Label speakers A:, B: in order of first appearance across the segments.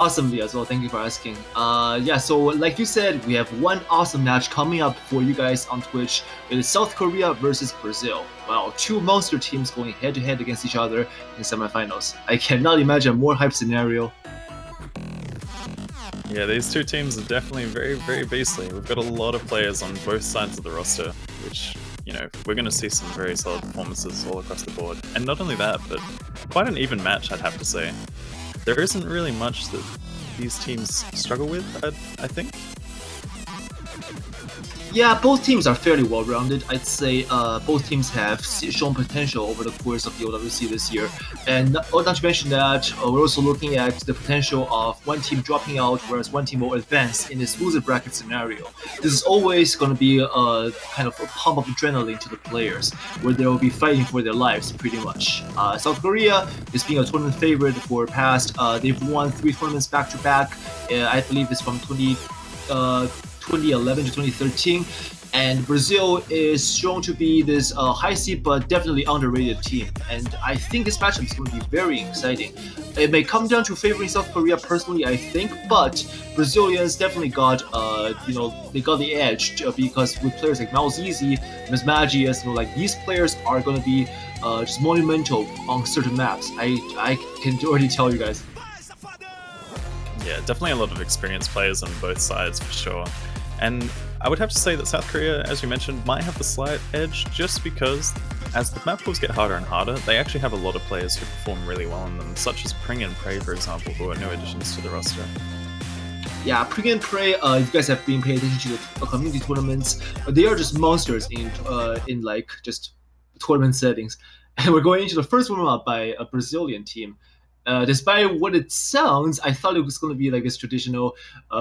A: Awesomely as well. Thank you for asking. Yeah, so like you said, we have one awesome match coming up for you guys on Twitch. It is South Korea versus Brazil. Wow, two monster teams going head to head against each other in semifinals. I cannot imagine a more hype scenario.
B: Yeah, these two teams are definitely very, very beastly. We've got a lot of players on both sides of the roster, which, you know, we're going to see some very solid performances all across the board. And not only that, but quite an even match, I'd have to say. There isn't really much that these teams struggle with, I think.
A: Yeah, both teams are fairly well-rounded. I'd say both teams have shown potential over the course of the OWC this year. And not to mention that, we're also looking at the potential of one team dropping out, whereas one team will advance in this loser bracket scenario. This is always going to be a kind of a pump of adrenaline to the players, where they will be fighting for their lives, pretty much. South Korea is being a tournament favorite for past. They've won 3 tournaments back-to-back. I believe it's from 2011 to 2013, and Brazil is shown to be this high seed but definitely underrated team, and I think this matchup is going to be very exciting. It may come down to favoring South Korea personally, I think, but Brazilians definitely got they got the edge because with players like Malzizi, Ms. Magius, like these players are going to be just monumental on certain maps. I can already tell you guys.
B: Yeah, definitely a lot of experienced players on both sides for sure. And I would have to say that South Korea, as you mentioned, might have the slight edge just because as the map pools get harder and harder, they actually have a lot of players who perform really well in them, such as Pring and Prey, for example, who are new additions to the roster.
A: Yeah, Pring and Prey, if you guys have been paying attention to the community tournaments, they are just monsters in like just tournament settings. And we're going into the first warm-up by a Brazilian team. Despite what it sounds, I thought it was going to be like this traditional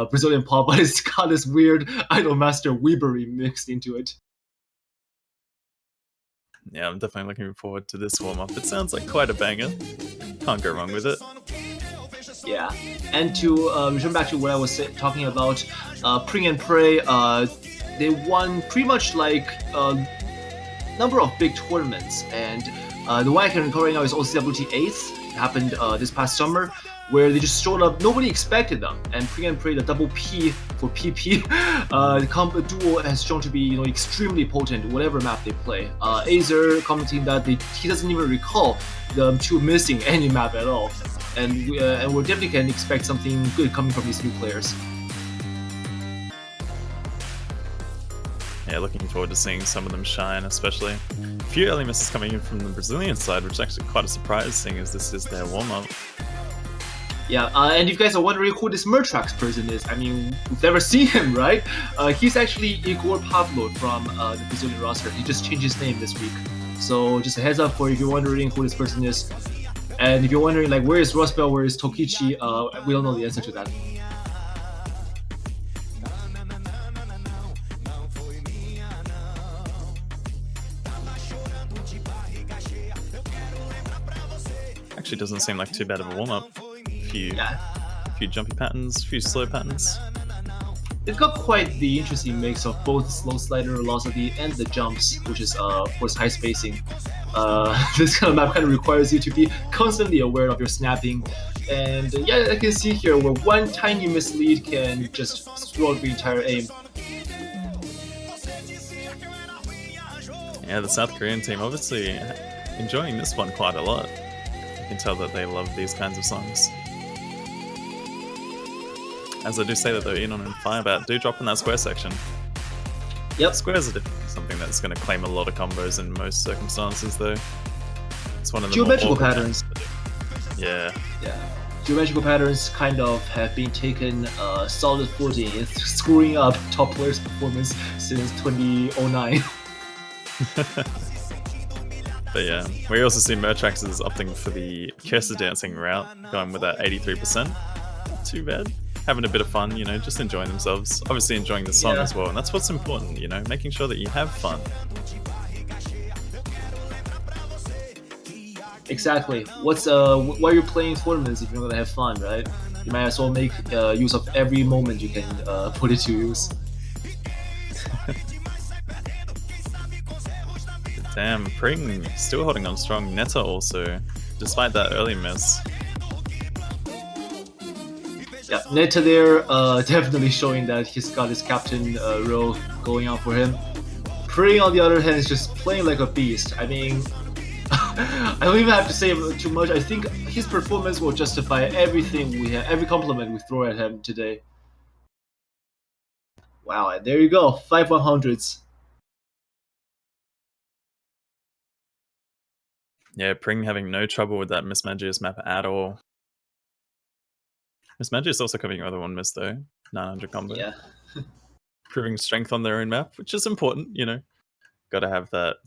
A: Brazilian pop, but it's got this weird Idolmaster Weebery mixed into it.
B: Yeah, I'm definitely looking forward to this warm-up. It sounds like quite a banger. Can't go wrong with it.
A: Yeah, and to return back to what I was talking about, Pring and Prey, they won pretty much like a number of big tournaments, and the one I can recall right now is OCWT 8th. Happened this past summer, where they just showed up. Nobody expected them, and Pring and Prey, the double P for PP, the duo has shown to be extremely potent whatever map they play. Azer commenting that he doesn't even recall them two missing any map at all, and we definitely can expect something good coming from these new players.
B: Yeah, looking forward to seeing some of them shine, especially. A few early misses coming in from the Brazilian side, which is actually quite a surprise, seeing as this is their warm-up.
A: Yeah, and if you guys are wondering who this Mertrax person is, I mean, we've never seen him, right? He's actually Igor Pavlo from the Brazilian roster. He just changed his name this week. So just a heads up for if you're wondering who this person is. And if you're wondering, like, where is Rosbell, where is Tokichi, we don't know the answer to that.
B: Actually doesn't seem like too bad of a warm-up. A few jumpy patterns, a few slow patterns.
A: They've got quite the interesting mix of both the slow slider velocity and the jumps, which is of course high spacing. This kind of map kind of requires you to be constantly aware of your snapping, and yeah, I can see here where one tiny mislead can just screw up the entire aim.
B: Yeah, the South Korean team obviously enjoying this one quite a lot. You can tell that they love these kinds of songs. As I do say that they're in on and fire bat, do drop in that square section.
A: Yep.
B: Squares are something that's going to claim a lot of combos in most circumstances, though. It's one of the
A: geometrical patterns.
B: Yeah.
A: Geometrical patterns kind of have been taken solid footing in screwing up top players' performance since 2009.
B: But yeah, we also see Mertrax is opting for the Cursor Dancing route, going with that 83%. Not too bad. Having a bit of fun, just enjoying themselves. Obviously enjoying the song as well, and that's what's important, making sure that you have fun.
A: Exactly. Why are you playing tournaments if you're not gonna have fun, right? You might as well make use of every moment you can put it to use.
B: Damn, Pring still holding on strong. Netta also, despite that early miss.
A: Yeah, Neta there, definitely showing that he's got his captain role going on for him. Prey, on the other hand, is just playing like a beast. I mean, I don't even have to say too much. I think his performance will justify everything we have, every compliment we throw at him today. Wow, and there you go, 5 100s.
B: Yeah, Pring having no trouble with that Miss Magius map at all. Miss Magius also coming other one miss though, 900 combo.
A: Yeah.
B: Proving strength on their own map, which is important, Got to have that,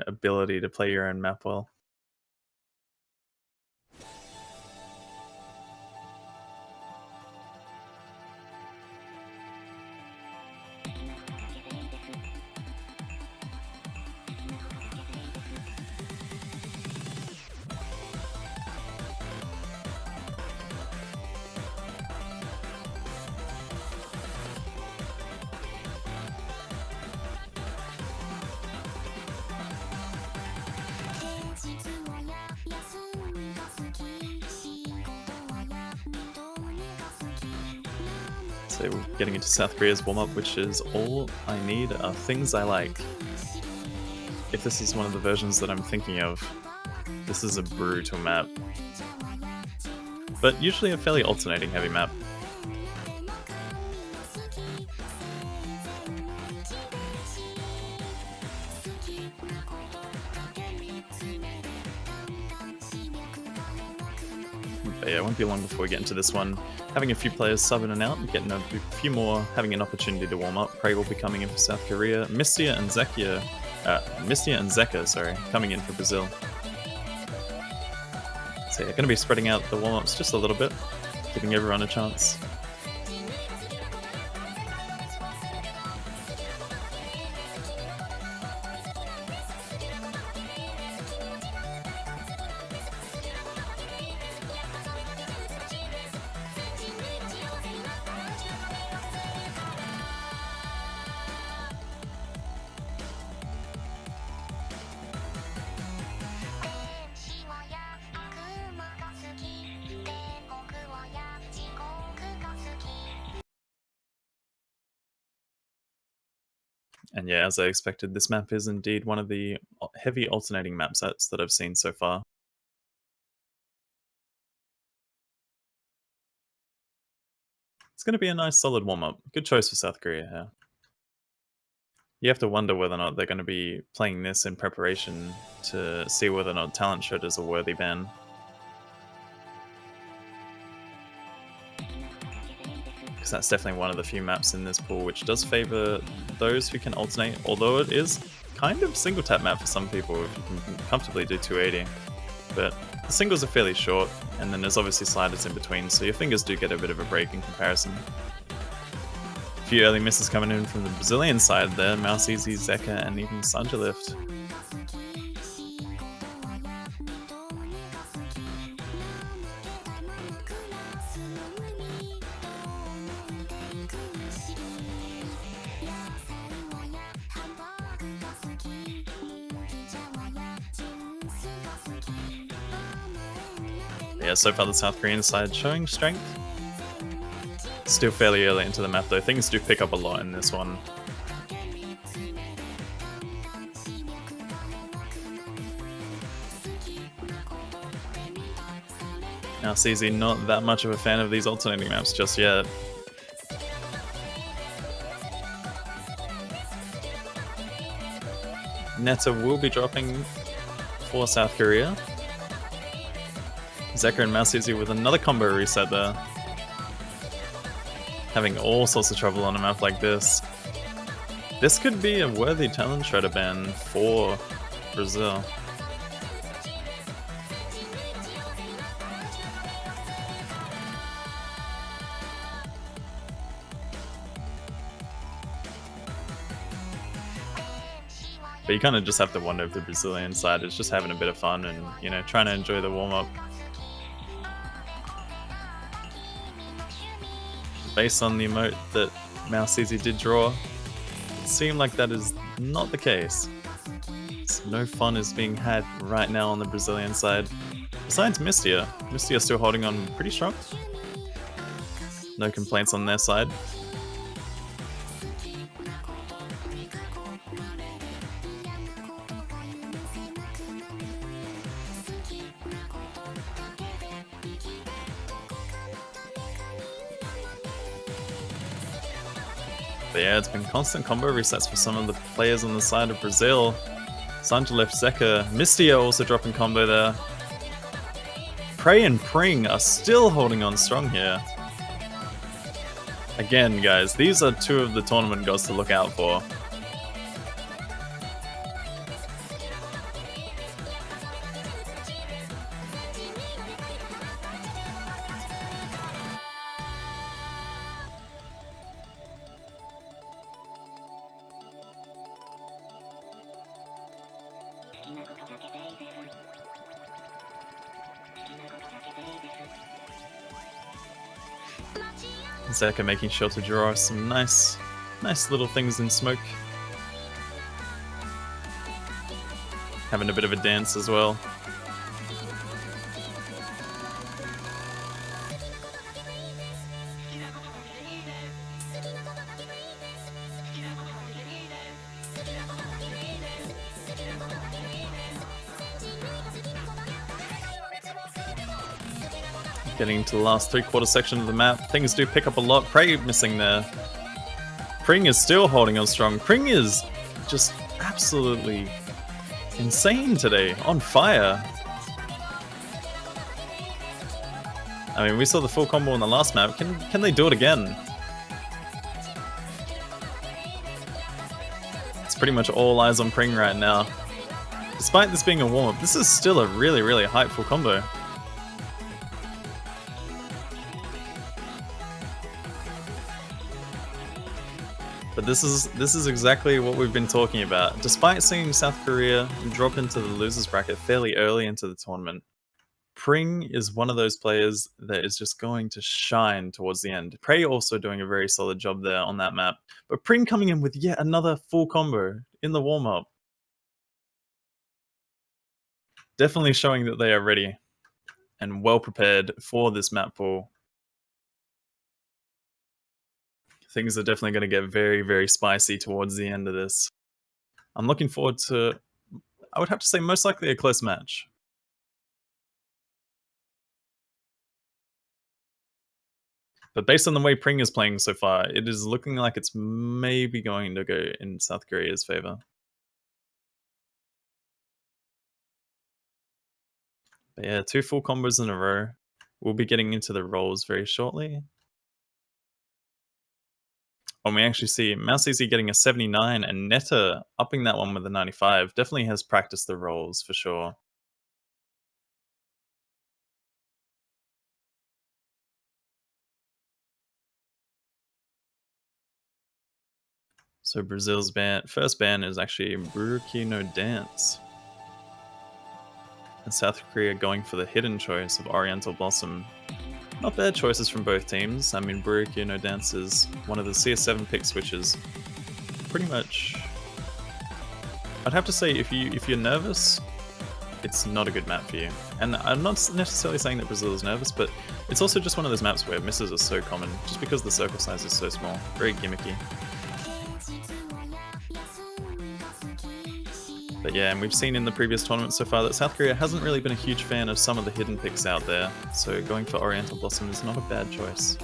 B: ability to play your own map well. So we're getting into South Korea's warm-up, which is all I need are things I like. If this is one of the versions that I'm thinking of, this is a brutal map. But usually a fairly alternating heavy map. But yeah, it won't be long before we get into this one. Having a few players sub in and out, getting a few more having an opportunity to warm up. Prey will be coming in for South Korea. Mistia and Zeka, coming in for Brazil. So yeah, going to be spreading out the warm-ups just a little bit, giving everyone a chance. And yeah, as I expected, this map is indeed one of the heavy alternating map sets that I've seen so far. It's going to be a nice solid warm-up. Good choice for South Korea here. You have to wonder whether or not they're going to be playing this in preparation to see whether or not Talent Shot is a worthy ban. Because that's definitely one of the few maps in this pool which does favor those who can alternate, although it is kind of single tap map for some people if you can comfortably do 280. But the singles are fairly short, and then there's obviously sliders in between, so your fingers do get a bit of a break in comparison. A few early misses coming in from the Brazilian side there, Mouse Easy, Zeka, and even Sanjalift. Yeah, so far the South Korean side showing strength. Still fairly early into the map though, things do pick up a lot in this one. Now CZ not that much of a fan of these alternating maps just yet. Neta will be dropping for South Korea. Zeka and Mouse Easy with another combo reset there. Having all sorts of trouble on a map like this. This could be a worthy talent shredder ban for Brazil. But you kind of just have to wonder if the Brazilian side is just having a bit of fun and, trying to enjoy the warm-up. Based on the emote that Mouse Easy did draw, it seemed like that is not the case. So no fun is being had right now on the Brazilian side. Besides Mistia. Mistia still holding on pretty strong. No complaints on their side. But yeah, it's been constant combo resets for some of the players on the side of Brazil. Sanja left Zeka. Mystia also dropping combo there. Prey and Pring are still holding on strong here. Again, guys, these are two of the tournament gods to look out for. Zeka making sure to draw some nice little things in smoke. Having a bit of a dance as well. Getting to the last 3/4 section of the map, things do pick up a lot. Prey missing there. Pring is still holding on strong. Pring is just absolutely insane today, on fire. I mean, we saw the full combo on the last map. Can they do it again? It's pretty much all eyes on Pring right now. Despite this being a warm-up, this is still a really, really hype full combo. But this is exactly what we've been talking about. Despite seeing South Korea drop into the losers bracket fairly early into the tournament, Pring is one of those players that is just going to shine towards the end. Prey also doing a very solid job there on that map. But Pring coming in with yet another full combo in the warm-up. Definitely showing that they are ready and well prepared for this map pool. Things are definitely going to get very, very spicy towards the end of this. I'm looking forward to, I would have to say, most likely a close match. But based on the way Pring is playing so far, it is looking like it's maybe going to go in South Korea's favor. But yeah, 2 full combos in a row. We'll be getting into the roles very shortly. When we actually see Mouse Easy getting a 79 and Netta upping that one with a 95, definitely has practiced the roles for sure. So Brazil's first ban is actually Buruki no Dance. And South Korea going for the hidden choice of Oriental Blossom. Not bad choices from both teams. I mean, Buruki no Dance is one of the CS7 picks, which is pretty much... I'd have to say, if you're nervous, it's not a good map for you. And I'm not necessarily saying that Brazil is nervous, but it's also just one of those maps where misses are so common, just because the circle size is so small. Very gimmicky. But yeah, and we've seen in the previous tournament so far that South Korea hasn't really been a huge fan of some of the hidden picks out there, so going for Oriental Blossom is not a bad choice.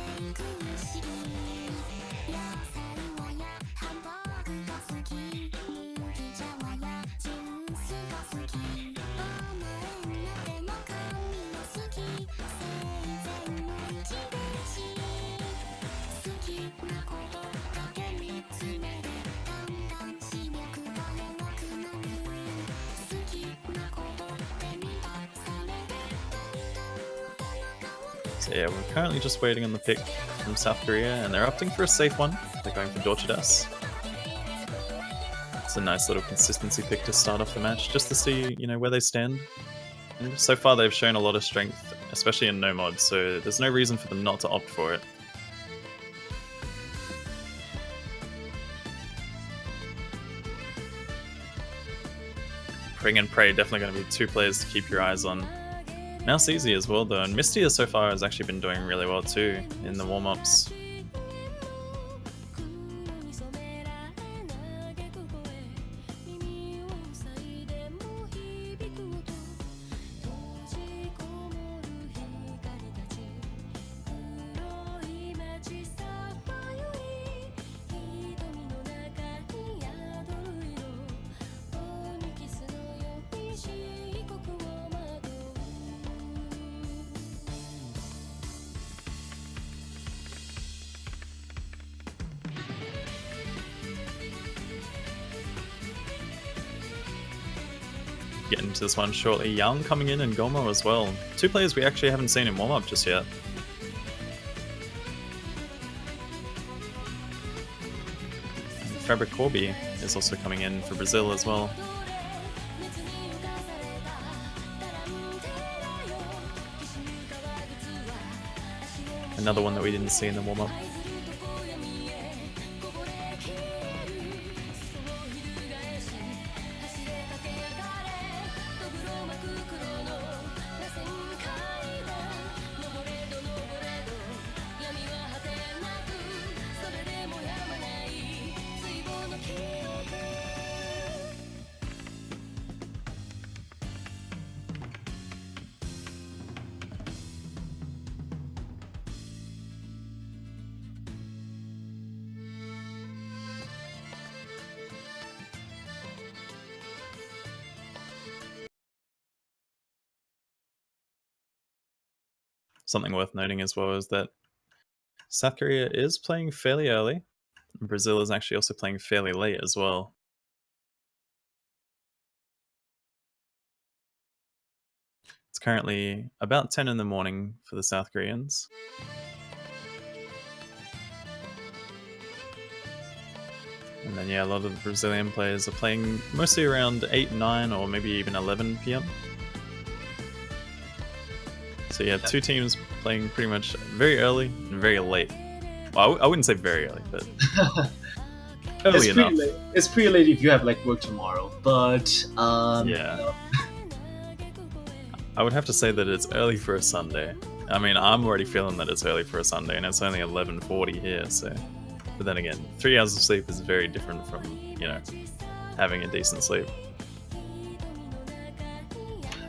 B: So yeah, we're currently just waiting on the pick from South Korea, and they're opting for a safe one. They're going for Dorchadas. It's a nice little consistency pick to start off the match, just to see, you know, where they stand. And so far they've shown a lot of strength, especially in no mod, so there's no reason for them not to opt for it. Pring and Prey definitely going to be 2 players to keep your eyes on. Mouse easy as well though, and Misty so far has actually been doing really well too in the warm-ups. Getting into this one shortly. Young coming in and Gomo as well. Two players we actually haven't seen in warm-up just yet. And Fabric Corby is also coming in for Brazil as well. Another one that we didn't see in the warm-up. Something worth noting as well is that South Korea is playing fairly early, and Brazil is actually also playing fairly late as well. It's currently about 10 in the morning for the South Koreans. And then, yeah, a lot of the Brazilian players are playing mostly around 8, 9, or maybe even 11 p.m. So yeah, two teams playing pretty much very early and very late. Well, I wouldn't say very early, but early enough.
A: It's pretty late if you have like work tomorrow, but
B: yeah. I would have to say that it's early for a Sunday. I mean, I'm already feeling that it's early for a Sunday, and it's only 11:40 here. So, but then again, 3 hours of sleep is very different from, you know, having a decent sleep.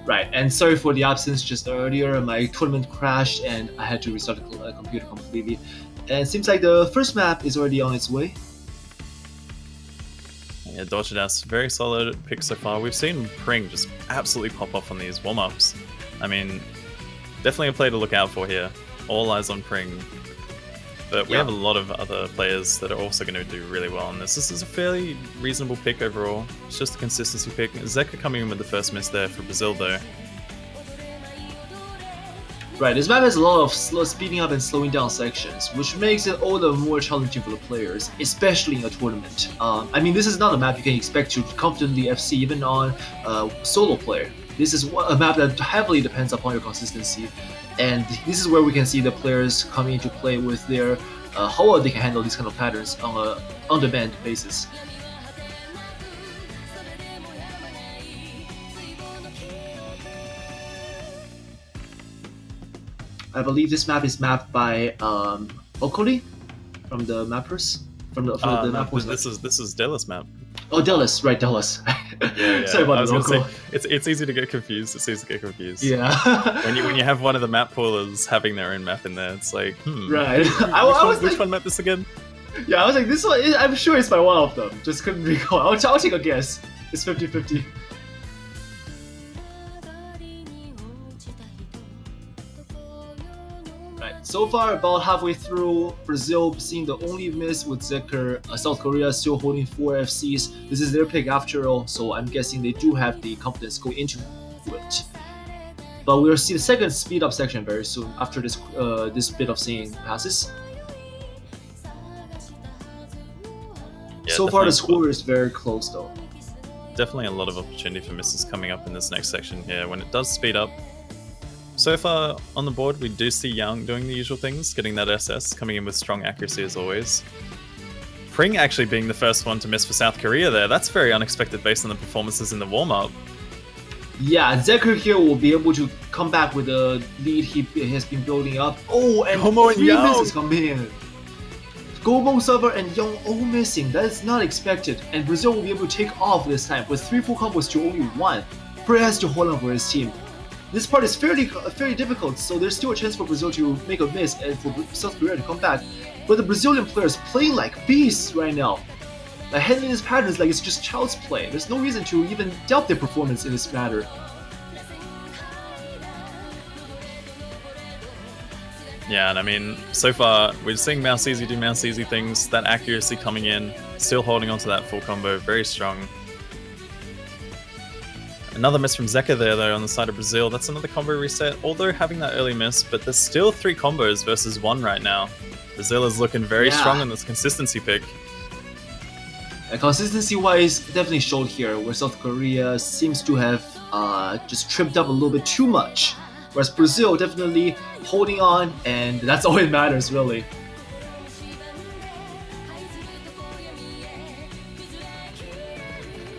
A: Right, and sorry for the absence just earlier. My tournament crashed and I had to restart the computer completely. And it seems like the first map is already on its way.
B: Yeah, Dodgedas, very solid pick so far. We've seen Pring just absolutely pop off on these warm-ups. I mean, definitely a play to look out for here. All eyes on Pring. But we have a lot of other players that are also going to do really well on this. This is a fairly reasonable pick overall. It's just a consistency pick. Zeka coming in with the first miss there for Brazil though.
A: Right, this map has a lot of speeding up and slowing down sections, which makes it all the more challenging for the players, especially in a tournament. I mean, this is not a map you can expect to confidently FC even on solo player. This is a map that heavily depends upon your consistency, and this is where we can see the players coming into play with their how well they can handle these kind of patterns on a on-demand basis. I believe this map is mapped by Okoli from the mappers. From the map.
B: This is Della's map.
A: Oh, Dallas, right, Dallas.
B: Yeah.
A: Sorry about
B: that. It's easy to get confused. It's easy to get confused.
A: Yeah.
B: when you have one of the map poolers having their own map in there, it's like,
A: right.
B: Which one map this again?
A: Yeah, I was like, this one. I'm sure it's by one of them. Just couldn't recall. I'll take a guess. It's 50-50. So far, about halfway through, Brazil seeing the only miss with Zeker. South Korea still holding 4 FCs. This is their pick after all, so I'm guessing they do have the confidence going into it. But we'll see the second speed up section very soon after this this bit of seeing passes.
B: Yeah,
A: so far, the score is very close though.
B: Definitely a lot of opportunity for misses coming up in this next section here when it does speed up. So far on the board, we do see Young doing the usual things, getting that SS, coming in with strong accuracy as always. Pring actually being the first one to miss for South Korea there. That's very unexpected based on the performances in the warm-up.
A: Yeah, Zeker here will be able to come back with the lead he has been building up. Oh, and
B: Como and
A: 3
B: Young!
A: misses coming in. Gobo server and Young all missing. That is not expected. And Brazil will be able to take off this time with 3 full combos to only 1. Prey has to hold on for his team. This part is fairly difficult, so there's still a chance for Brazil to make a miss and for South Korea to come back. But the Brazilian players playing like beasts right now. Like handling these patterns like it's just child's play. There's no reason to even doubt their performance in this matter.
B: Yeah, and I mean, so far, we're seeing Mouse Easy do Mouse Easy things, that accuracy coming in, still holding onto that full combo, very strong. Another miss from Zeka there, though, on the side of Brazil. That's another combo reset, although having that early miss, but there's still 3 combos versus 1 right now. Brazil is looking very strong in this consistency pick.
A: And consistency-wise, definitely showed here, where South Korea seems to have just tripped up a little bit too much. Whereas Brazil definitely holding on, and that's all that matters, really.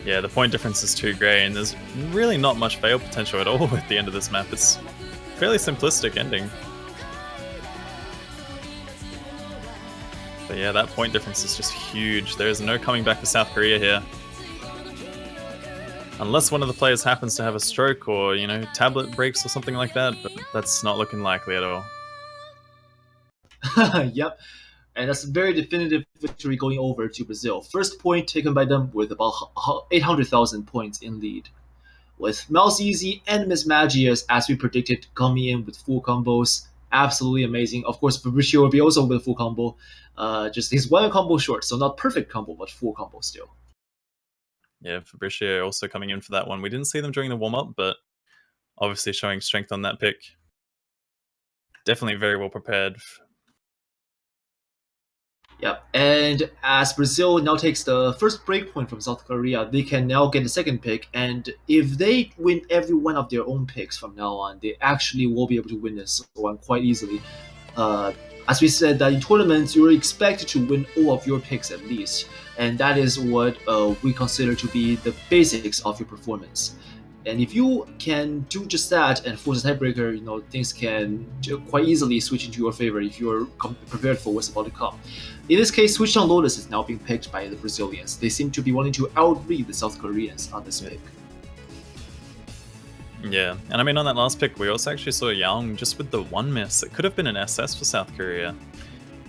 B: Yeah, the point difference is too grey, and there's really not much fail potential at all at the end of this map. It's a fairly simplistic ending. But yeah, that point difference is just huge. There is no coming back for South Korea here. Unless one of the players happens to have a stroke or, you know, tablet breaks or something like that, but that's not looking likely at all.
A: Yep. And that's a very definitive victory going over to Brazil. First point taken by them with about 800,000 points in lead. With Mouse Easy and Miss Magius, as we predicted, coming in with full combos. Absolutely amazing. Of course, Fabricio will be also with full combo. Just he's 1 combo short, so not perfect combo, but full combo still.
B: Yeah, Fabricio also coming in for that one. We didn't see them during the warm-up, but obviously showing strength on that pick. Definitely very well prepared.
A: Yep, and as Brazil now takes the first break point from South Korea, they can now get the second pick, and if they win every one of their own picks from now on, they actually will be able to win this one quite easily. As we said, that in tournaments, you're expected to win all of your picks at least, and that is what we consider to be the basics of your performance. And if you can do just that and force a tiebreaker, you know, things can quite easily switch into your favor if you're prepared for what's about to come. In this case, Switch on Lotus is now being picked by the Brazilians. They seem to be wanting to outread the South Koreans on this pick.
B: Yeah, and I mean, on that last pick, we also actually saw Young just with the 1 miss. It could have been an SS for South Korea.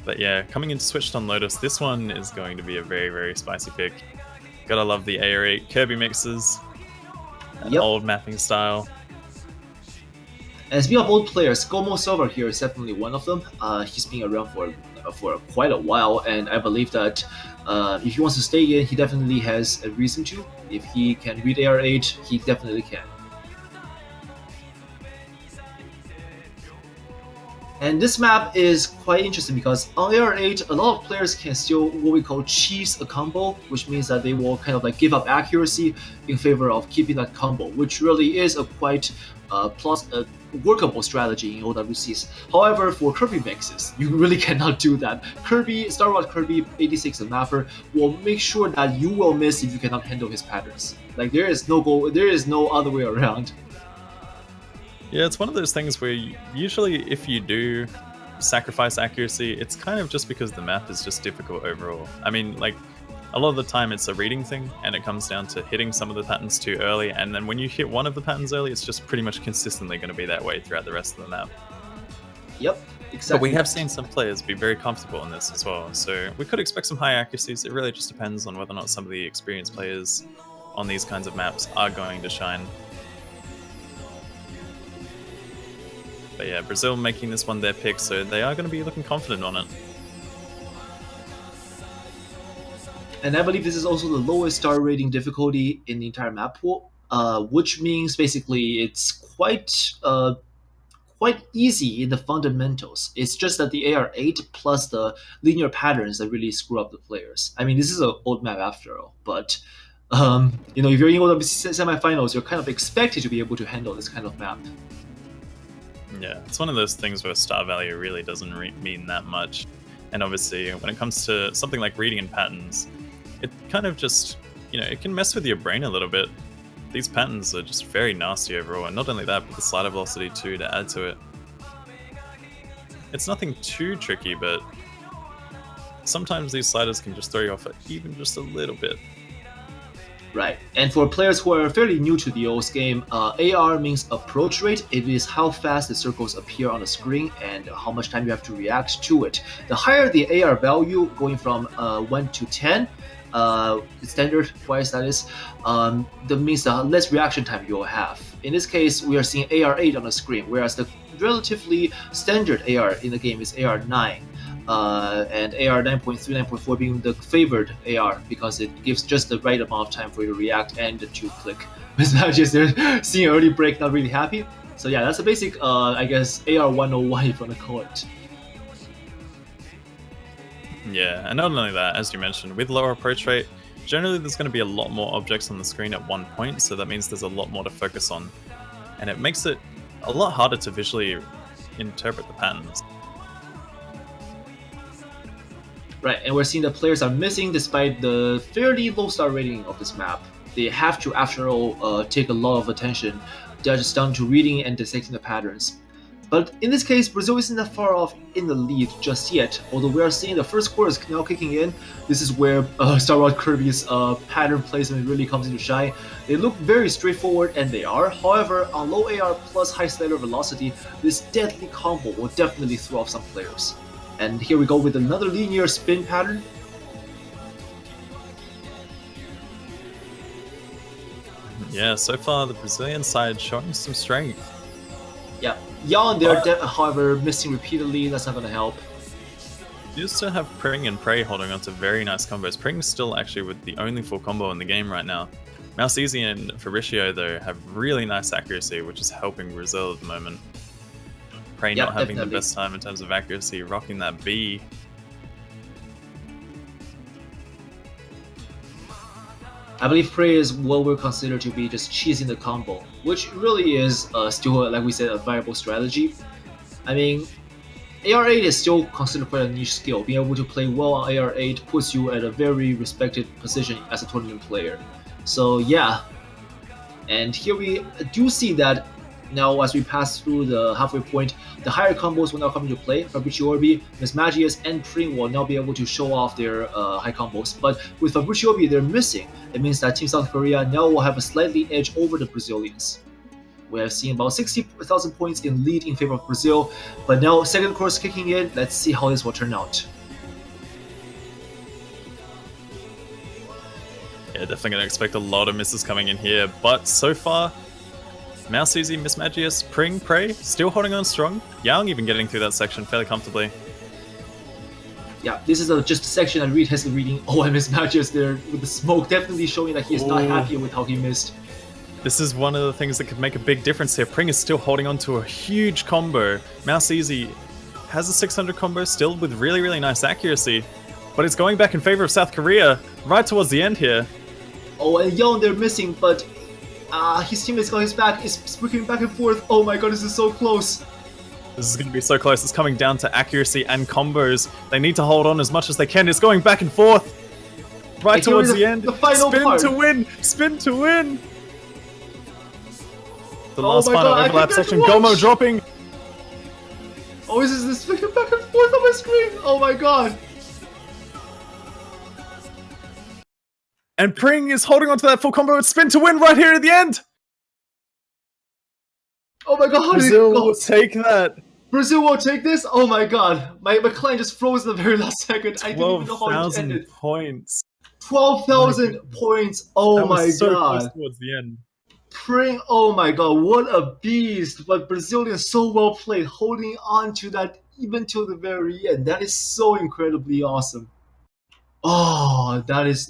B: But yeah, coming into Switched on Lotus, this one is going to be a very, very spicy pick. Gotta love the AR8 Kirby mixes. An old mapping style.
A: And speaking of old players, Gomo Silver here is definitely one of them. He's been around for quite a while, and I believe that if he wants to stay in, he definitely has a reason to. If he can read AR8, he definitely can. And this map is quite interesting because on AR8, a lot of players can still what we call cheese a combo, which means that they will kind of like give up accuracy in favor of keeping that combo, which really is a quite workable strategy in OWCs. However, for Kirby mixes, you really cannot do that. Star Wars Kirby 86, the mapper, will make sure that you will miss if you cannot handle his patterns. Like there is no other way around.
B: Yeah, it's one of those things where usually if you do sacrifice accuracy, it's kind of just because the map is just difficult overall. I mean, like, a lot of the time it's a reading thing, and it comes down to hitting some of the patterns too early, and then when you hit one of the patterns early, it's just pretty much consistently going to be that way throughout the rest of the map.
A: Yep, exactly.
B: But we have seen some players be very comfortable in this as well, so we could expect some high accuracies. It really just depends on whether or not some of the experienced players on these kinds of maps are going to shine. But yeah, Brazil making this one their pick, so they are going to be looking confident on it.
A: And I believe this is also the lowest star rating difficulty in the entire map pool, which means basically it's quite easy in the fundamentals. It's just that the AR8 plus the linear patterns that really screw up the players. I mean, this is an old map after all, but you know, if you're in OWC semifinals, you're kind of expected to be able to handle this kind of map.
B: Yeah, it's one of those things where star value really doesn't mean that much. And obviously, when it comes to something like reading and patterns, it kind of just, you know, it can mess with your brain a little bit. these patterns are just very nasty overall, and not only that, but the slider velocity too to add to it. It's nothing too tricky, but sometimes these sliders can just throw you off even just a little bit.
A: Right, and for players who are fairly new to the OWC game, AR means approach rate. It is how fast the circles appear on the screen and how much time you have to react to it. The higher the AR value, going from 1 to 10, standard wise that is, that means the less reaction time you'll have. In this case, we are seeing AR8 on the screen, whereas the relatively standard AR in the game is AR9. And AR 9.3, 9.4 being the favored AR because it gives just the right amount of time for you to react and to click. Mismatches, they're seeing early break, not really happy. So yeah, that's the basic, I guess, AR 101 if you want to call it.
B: Yeah, and not only that, as you mentioned, with lower approach rate, generally there's going to be a lot more objects on the screen at one point, so that means there's a lot more to focus on. And it makes it a lot harder to visually interpret the patterns.
A: Right, and we're seeing that players are missing despite the fairly low star rating of this map. They have to, after all, take a lot of attention just down to reading and dissecting the patterns. But in this case, Brazil isn't that far off in the lead just yet. Although we are seeing the first quarter is now kicking in, this is where Star Wars Kirby's pattern placement really comes into shine. They look very straightforward, and they are. However, on low AR plus high slider velocity, this deadly combo will definitely throw off some players. And here we go with another linear spin pattern.
B: Yeah, so far the Brazilian side showing some strength.
A: Yeah, Yawn there, however, missing repeatedly. That's not going to help.
B: You still have Pring and Prey holding on to very nice combos. Pring's still actually with the only full combo in the game right now. Mouse Easy and Fabricio, though, have really nice accuracy, which is helping Brazil at the moment. Prey not having the best time in terms of accuracy, rocking that B.
A: I believe Prey is what we'll consider to be just cheesing the combo, which really is still, like we said, a viable strategy. I mean, AR8 is still considered quite a niche skill. Being able to play well on AR8 puts you at a very respected position as a tournament player. So yeah, and here we do see that now as we pass through the halfway point, the higher combos will now come into play. Fabricio Orbi, Mismagius, and Pring will now be able to show off their high combos. But with Fabricio Orbi, they're missing. It means that Team South Korea now will have a slightly edge over the Brazilians. We have seen about 60,000 points in lead in favor of Brazil, but now second course kicking in. Let's see how this will turn out.
B: Yeah, definitely going to expect a lot of misses coming in here, but so far, Mouse Easy, Mismagius, Pring, Prey, still holding on strong. Yang even getting through that section fairly comfortably.
A: Yeah, this is just a section that Reed has been reading. Oh, and Mismagius there with the smoke, definitely showing that he is not happy with how he missed.
B: This is one of the things that could make a big difference here. Pring is still holding on to a huge combo. Mouse Easy has a 600 combo still with really, really nice accuracy, but it's going back in favor of South Korea right towards the end here.
A: Oh, and Young they're missing, but his teammate's got his back. It's switching back and forth. Oh my god, this is so close.
B: This is going to be so close. It's coming down to accuracy and combos. They need to hold on as much as they can. It's going back and forth. Right towards the end.
A: The final
B: Spin
A: part.
B: to win. Spin to win. The last final overlap section. Gomo dropping.
A: Oh, this is switching back and forth on my screen. Oh my god.
B: And Pring is holding onto that full combo with spin to win right here at the end.
A: Oh my god.
B: Brazil will take that.
A: Brazil will take this? Oh my god. My client just froze in the very last second. I didn't even know how it ended.
B: 12,000 points.
A: 12,000 points. Oh
B: that was
A: my
B: so
A: god.
B: Close towards the end.
A: Pring, oh my god, what a beast. But Brazilians so well played, holding on to that even till the very end. That is so incredibly awesome. Oh, that is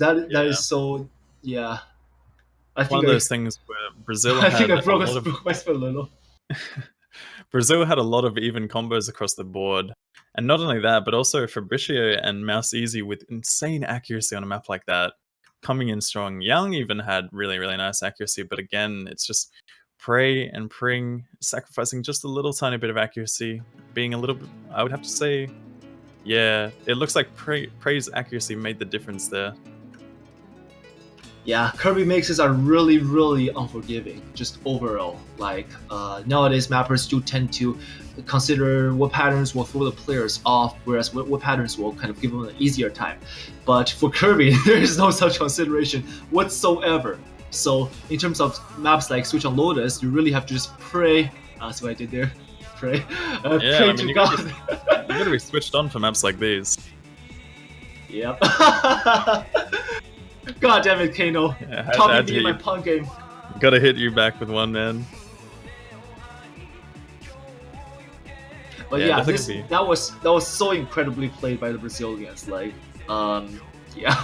A: so, yeah. I think
B: one of those things where Brazil
A: I
B: had
A: think I broke
B: a lot of
A: my spell a little.
B: Brazil had a lot of even combos across the board. And not only that, but also Fabricio and Mouse Easy with insane accuracy on a map like that, coming in strong. Yang even had really, really nice accuracy, but again, it's just Prey and Pring sacrificing just a little tiny bit of accuracy, being a little bit, I would have to say, yeah, it looks like Prey's accuracy made the difference there.
A: Yeah, Kirby mixes are really, really unforgiving, just overall. Like, nowadays, mappers do tend to consider what patterns will throw the players off, whereas what patterns will kind of give them an easier time. But for Kirby, there is no such consideration whatsoever. So, in terms of maps like Switch on Lotus, you really have to just pray. See what I did there? Pray.
B: Yeah,
A: Pray
B: I mean,
A: to
B: you
A: God.
B: gotta be switched on for maps like these.
A: Yep. God damn it, Kano.
B: Yeah, had
A: Topping
B: to
A: me in
B: hit
A: my
B: you.
A: punk game.
B: Gotta hit you back with one, man.
A: But
B: Yeah,
A: yeah,
B: definitely
A: that was so incredibly played by the Brazilians. Like, yeah.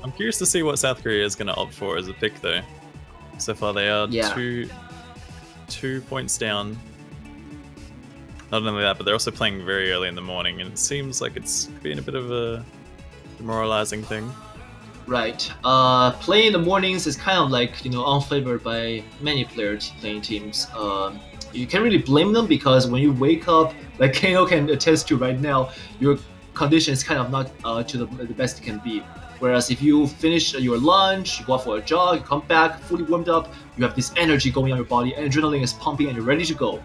B: I'm curious to see what South Korea is gonna opt for as a pick, though. So far, they are
A: Yeah.
B: 2 points down. Not only that, but they're also playing very early in the morning, and it seems like it's been a bit of a demoralizing thing.
A: Right. Playing in the mornings is kind of like, unfavored by many players playing teams. You can't really blame them because when you wake up, like Kano can attest to right now, your condition is kind of not to the best it can be. Whereas if you finish your lunch, you go out for a jog, you come back fully warmed up, you have this energy going on your body, adrenaline is pumping, and you're ready to go.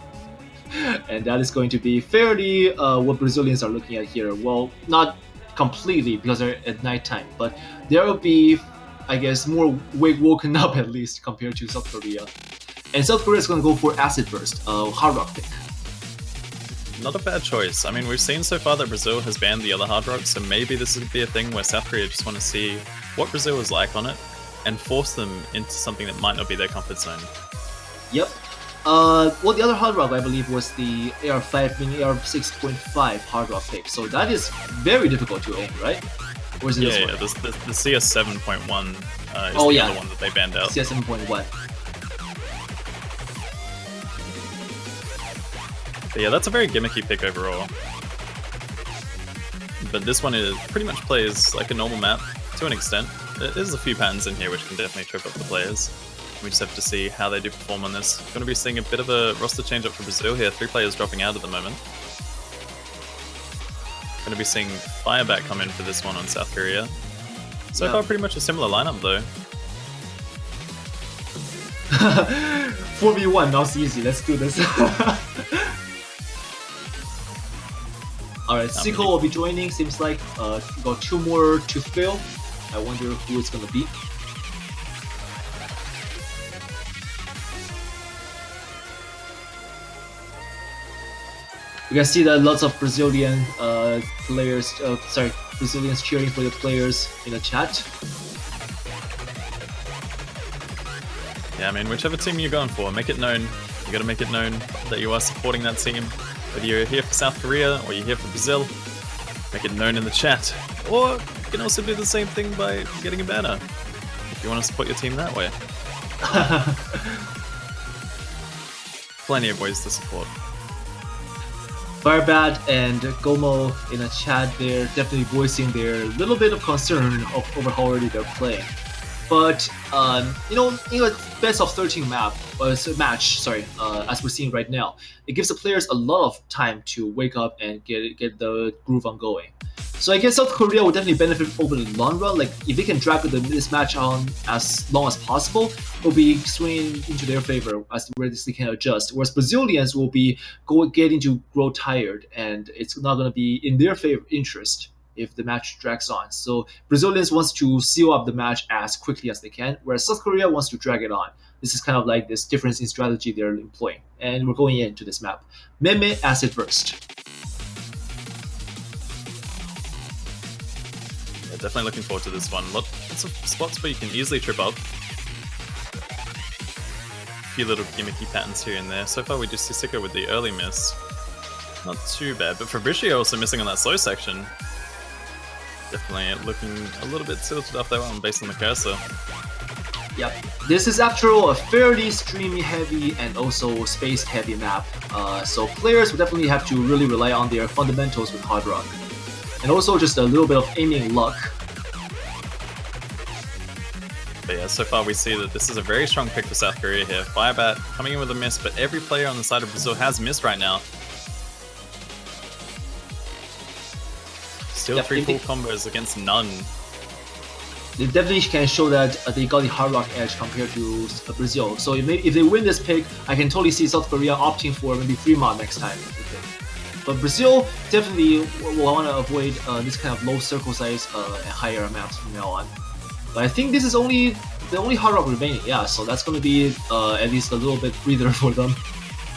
A: And that is going to be fairly what Brazilians are looking at here. Well, not completely because they're at nighttime, but there will be, I guess, more woken up at least compared to South Korea. And South Korea is going to go for Acid Burst, Hard Rock pick.
B: Not a bad choice. I mean, we've seen so far that Brazil has banned the other Hard Rock, so maybe this would be a thing where South Korea just want to see what Brazil is like on it and force them into something that might not be their comfort zone.
A: Yep. Well, the other Hard Rock, I believe, was the AR5, meaning AR6.5 Hard Rock pick. So that is very difficult to own, right? Or is it
B: Yeah,
A: this one?
B: the CS 7.1 is
A: Oh,
B: the
A: yeah.
B: other one that they banned out.
A: CS 7.1.
B: But yeah, that's a very gimmicky pick overall. But this one is pretty much plays like a normal map to an extent. There's a few patterns in here which can definitely trip up the players. We just have to see how they do perform on this. Going to be seeing a bit of a roster change up for Brazil here. 3 players dropping out at the moment. Going to be seeing Fireback come in for this one on South Korea. So far, pretty much a similar lineup though.
A: 4v1, now it's easy. Let's do this. Alright, Siko will be joining. Seems like we got 2 more to fill. I wonder who it's gonna be. You can see that lots of Brazilian players, Brazilians cheering for the players in the chat.
B: Yeah, I mean, whichever team you're going for, make it known. You gotta make it known that you are supporting that team. Whether you're here for South Korea or you're here for Brazil, make it known in the chat. Or you can also do the same thing by getting a banner, if you want to support your team that way. Plenty of ways to support.
A: Firebat and Gomo in the chat, they're definitely voicing their little bit of concern over how early they're playing. But in a best of 13 match, as we're seeing right now, it gives the players a lot of time to wake up and get the groove on going. So I guess South Korea would definitely benefit over the long run. Like if they can drag this match on as long as possible, it'll be swinging into their favor as where they can adjust. Whereas Brazilians will be getting to grow tired, and it's not going to be in their interest if the match drags on. So Brazilians wants to seal up the match as quickly as they can, whereas South Korea wants to drag it on. This is kind of like this difference in strategy they're employing. And we're going into this map. Meme Acid Burst.
B: Yeah, definitely looking forward to this one. Lots of spots where you can easily trip up. A few little gimmicky patterns here and there. So far we just see Sicko with the early miss. Not too bad, but Fabricio also missing on that slow section. Definitely looking a little bit tilted off that one based on the cursor.
A: Yep. This is after all a fairly streamy heavy and also space heavy map. So players will definitely have to really rely on their fundamentals with Hard Rock. And also just a little bit of aiming luck.
B: But yeah, so far we see that this is a very strong pick for South Korea here. Firebat coming in with a miss, but every player on the side of Brazil has missed right now. Still 3 full combos against none.
A: they definitely can show that they got the hard rock edge compared to Brazil. So if they win this pick, I can totally see South Korea opting for maybe Fremont next time. But Brazil definitely will want to avoid this kind of low circle size and higher maps from now on. But I think this is the only hard rock remaining. Yeah, so that's going to be at least a little bit breather for them.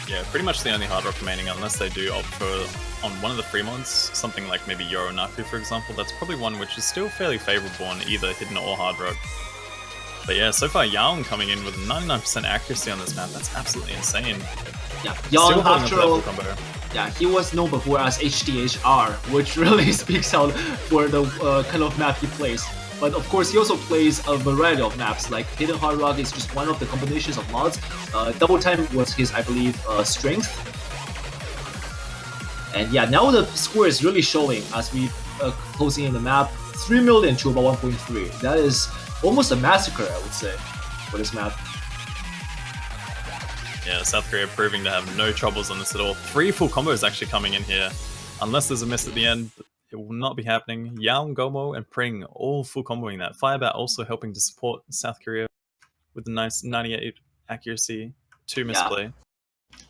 B: Yeah, pretty much the only hard rock remaining, unless they do opt for on one of the Fremonts, something like maybe Yoronaku, for example. That's probably one which is still fairly favorable on either hidden or hard rock. But yeah, so far Yaon coming in with 99% accuracy on this map. That's absolutely insane.
A: Yeah, Yaon
B: after all,
A: yeah, he was known before as HDHR, which really speaks out for the kind of map he plays. But of course, he also plays a variety of maps, like Hidden Hard Rock is just one of the combinations of mods. Double Time was his, I believe, strength. And yeah, now the score is really showing as we closing in the map, 3 million to about 1.3. That is almost a massacre, I would say, for this map.
B: Yeah, South Korea proving to have no troubles on this at all. 3 full combos actually coming in here. Unless there's a miss at the end, it will not be happening. Yaon, Gomo, and Pring all full comboing that. Firebat also helping to support South Korea with a nice 98 accuracy, 2 misplay.
A: Yeah.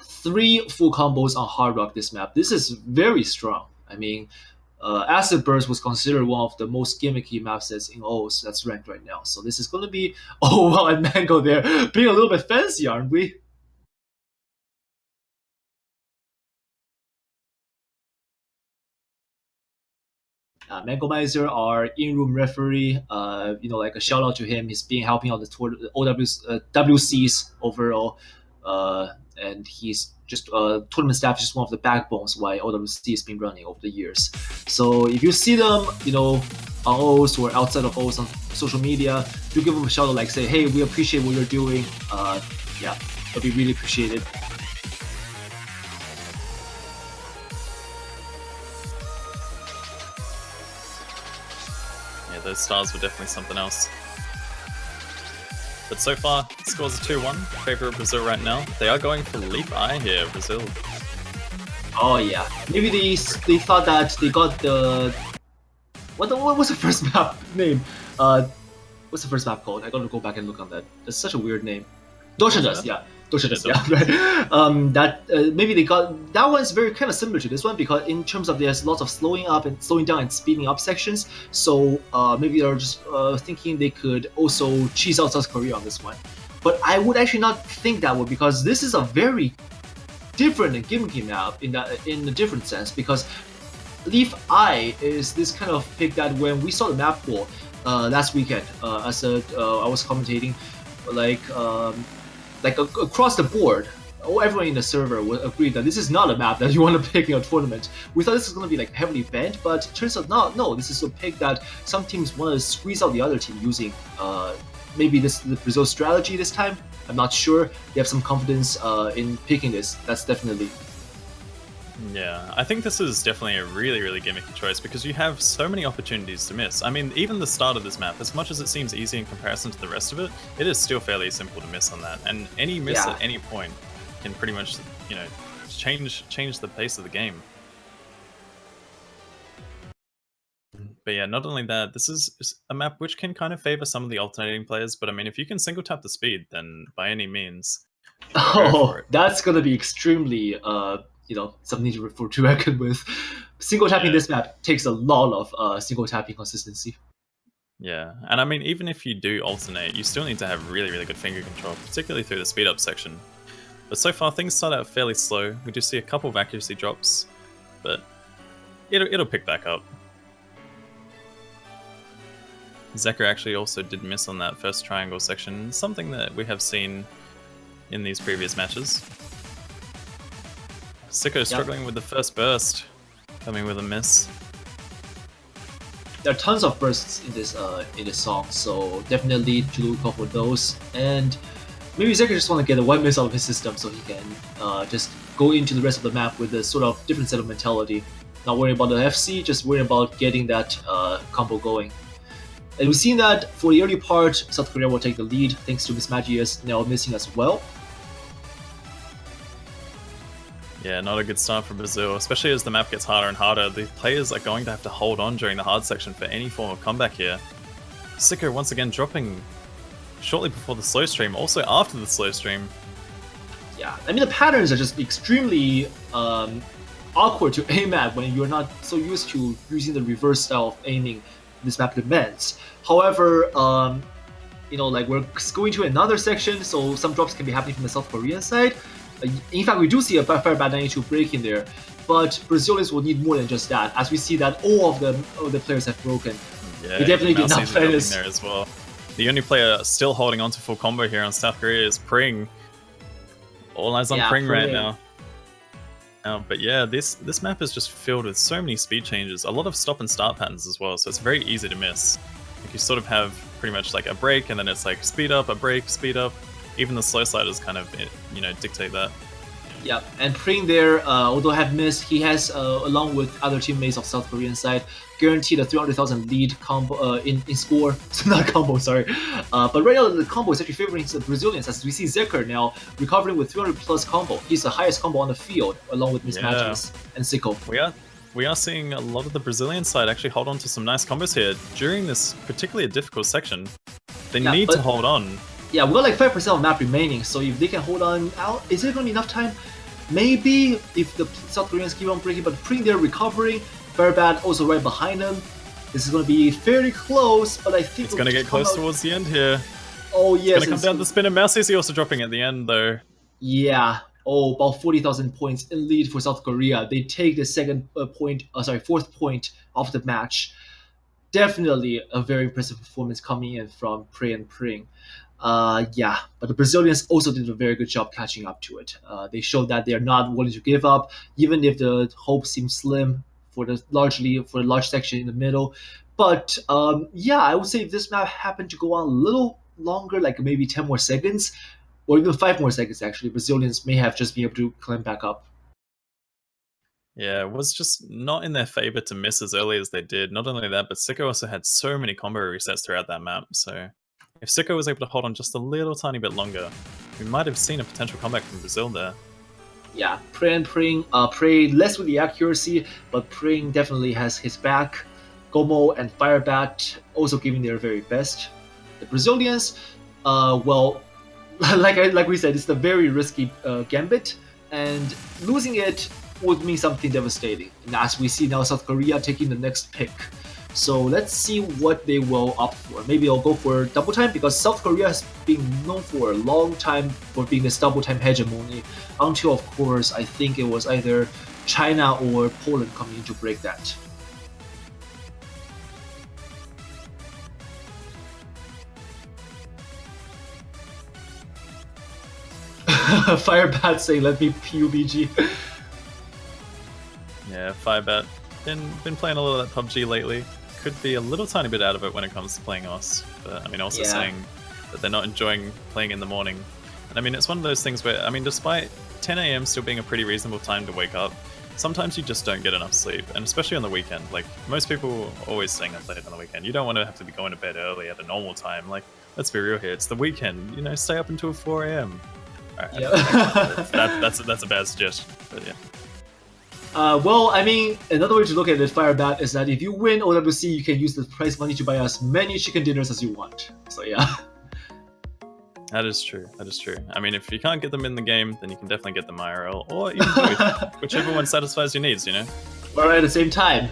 A: 3 full combos on Hard Rock this map. This is very strong. I mean, Acid Burst was considered one of the most gimmicky map sets in OWC that's ranked right now. So this is going to be... Oh, well, and Mango there being a little bit fancy, aren't we? Mango Miser, our in-room referee, like a shout out to him. He's been helping out the WCs overall, and he's just tournament staff is just one of the backbones why OWC has been running over the years. So if you see them, on OWC or outside of OWC on social media, do give them a shout out, like say, hey, we appreciate what you're doing. Yeah, it'll be really appreciated.
B: Those stars were definitely something else. But so far, the scores are 2-1, favor of Brazil right now. They are going for Leap Eye here, Brazil.
A: Oh yeah, maybe they thought that they got the... What was the first map name? What's the first map called? I gotta go back and look on that. It's such a weird name. Doshadas, yeah. Doshadas, yeah, right. Maybe they got... That one's very kind of similar to this one because in terms of there's lots of slowing up and slowing down and speeding up sections. So maybe they're just thinking they could also cheese out South Korea on this one. But I would actually not think that way because this is a very different and gimmicky map in a different sense because Leaf Eye is this kind of pick that when we saw the map pool last weekend as I was commentating, like across the board, everyone in the server would agree that this is not a map that you want to pick in a tournament. We thought this was going to be like heavily banned, but it turns out not. No, this is a pick that some teams want to squeeze out the other team using. Maybe this is the Brazil strategy this time. I'm not sure. They have some confidence in picking this. That's definitely.
B: Yeah, I think this is definitely a really, really gimmicky choice because you have so many opportunities to miss. I mean, even the start of this map, as much as it seems easy in comparison to the rest of it, it is still fairly simple to miss on that. And any miss at any point can pretty much, change the pace of the game. But yeah, not only that, this is a map which can kind of favor some of the alternating players, but I mean, if you can single tap the speed, then by any means,
A: oh, that's gonna be extremely something to reckon with. Single tapping this map takes a lot of single tapping consistency.
B: Yeah, and I mean, even if you do alternate, you still need to have really, really good finger control, particularly through the speed up section. But so far, things start out fairly slow. We do see a couple of accuracy drops, but it'll pick back up. Zeker actually also did miss on that first triangle section, something that we have seen in these previous matches. Sicko struggling with the first burst, coming with a miss.
A: There are tons of bursts in this song, so definitely to look out for those. And maybe Zeker just want to get a one miss out of his system so he can just go into the rest of the map with a sort of different set of mentality. Not worrying about the FC, just worrying about getting that combo going. And we've seen that for the early part, South Korea will take the lead thanks to Miss Magius now missing as well.
B: Yeah, not a good start for Brazil, especially as the map gets harder and harder. The players are going to have to hold on during the hard section for any form of comeback here. Sicko once again dropping shortly before the slow stream, also after the slow stream.
A: Yeah, I mean the patterns are just extremely awkward to aim at when you're not so used to using the reverse style of aiming this map demands. However, you know, like we're going to another section, so some drops can be happening from the South Korean side. In fact, we do see a Fire Bat 92 break in there, but Brazilians will need more than just that, as we see that all of the players have broken.
B: Yeah,
A: they definitely did not play this.
B: There as well. The only player still holding on to full combo here on South Korea is Pring. All eyes on Pring right now. But yeah, this map is just filled with so many speed changes, a lot of stop and start patterns as well, so it's very easy to miss. Like you sort of have pretty much like a break, and then it's like speed up, a break, speed up. Even the slow sliders kind of, you know, dictate that.
A: Yeah, and Pring there, although have missed, he has, along with other teammates of South Korean side, guaranteed a 300,000 lead combo in score. So not combo, sorry. But right now the combo is actually favoring the Brazilians, as we see Zeker now recovering with 300 plus combo. He's the highest combo on the field, along with Mismatches and Sicko.
B: We are seeing a lot of the Brazilian side actually hold on to some nice combos here during this particularly difficult section. They need to hold on.
A: Yeah, we got like 5% of map remaining, so if they can hold on out, is it going to be enough time? Maybe if the South Koreans keep on breaking, but Pring there recovering, Firebat also right behind them. This is going to be fairly close, but I think
B: it's going to get close towards the end here.
A: Oh yes,
B: it's going to come down to the spin, and Mouse is also dropping at the end though.
A: Yeah. Oh, about 40,000 points in lead for South Korea. They take the fourth point of the match. Definitely a very impressive performance coming in from Prey and Pring. Yeah, but the Brazilians also did a very good job catching up to it. They showed that they are not willing to give up, even if the hope seems slim for the large section in the middle. But yeah, I would say if this map happened to go on a little longer, like maybe 10 more seconds, or even 5 more seconds actually, Brazilians may have just been able to climb back up.
B: Yeah, it was just not in their favor to miss as early as they did. Not only that, but Sicko also had so many combo resets throughout that map, so if Sicko was able to hold on just a little tiny bit longer, we might have seen a potential comeback from Brazil there.
A: Yeah, Prey and Pring, Prey less with the accuracy, but Pring definitely has his back. Gomo and Firebat also giving their very best. The Brazilians, well, like we said, it's a very risky gambit, and losing it would mean something devastating. And as we see now, South Korea taking the next pick. So let's see what they will opt for. Maybe they'll go for double time, because South Korea has been known for a long time for being this double time hegemony, until of course I think it was either China or Poland coming in to break that. Firebat saying let me PUBG.
B: Yeah, Firebat been playing a little of that PUBG lately. Could be a little tiny bit out of it when it comes to playing us, but I mean also saying that they're not enjoying playing in the morning. And I mean it's one of those things where, I mean, despite 10 AM still being a pretty reasonable time to wake up, sometimes you just don't get enough sleep, and especially on the weekend. Like most people are always saying that late on the weekend. You don't want to have to be going to bed early at a normal time. Like, let's be real here, it's the weekend, you know, stay up until 4 AM. Right, yeah. that's a bad suggestion, but yeah.
A: Well, I mean, another way to look at it, Firebat, is that if you win OWC, you can use the prize money to buy as many chicken dinners as you want. So yeah.
B: That is true. That is true. I mean, if you can't get them in the game, then you can definitely get them IRL, or even both, whichever one satisfies your needs, you know?
A: Or at the same time.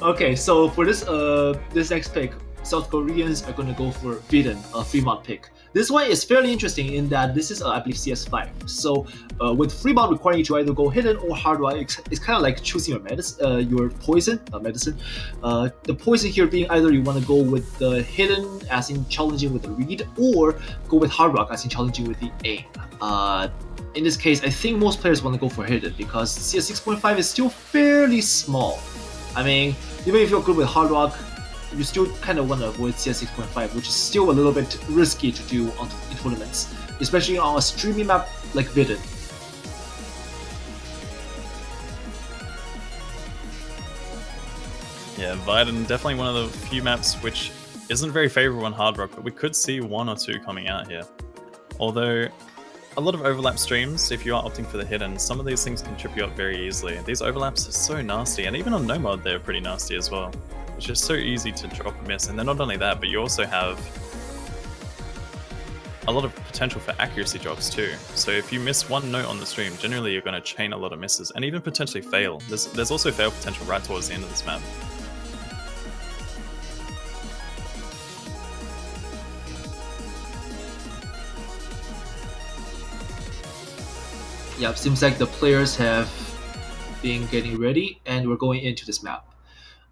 A: Okay, so for this next pick, South Koreans are going to go for Viden, a Fremont pick. This one is fairly interesting in that this is, I believe, CS5. So with Fremont requiring you to either go hidden or hard rock, it's kind of like choosing your medicine, your poison, medicine. The poison here being either you want to go with the hidden, as in challenging with the read, or go with hard rock, as in challenging with the aim. In this case, I think most players want to go for hidden because CS 6.5 is still fairly small. I mean, even if you're good with hard rock, you still kind of want to avoid CS 6.5, which is still a little bit risky to do in tournaments, especially on a streaming map like Viden.
B: Yeah, Viden, definitely one of the few maps which isn't very favorable on hard rock, but we could see 1 or 2 coming out here. Although, a lot of overlap streams, if you are opting for the hidden, some of these things can trip you up very easily. These overlaps are so nasty, and even on no mod they're pretty nasty as well. It's just so easy to drop a miss. And then not only that, but you also have a lot of potential for accuracy drops too. So if you miss one note on the stream, generally you're going to chain a lot of misses and even potentially fail. There's also fail potential right towards the end of this map.
A: Yeah, seems like the players have been getting ready, and we're going into this map.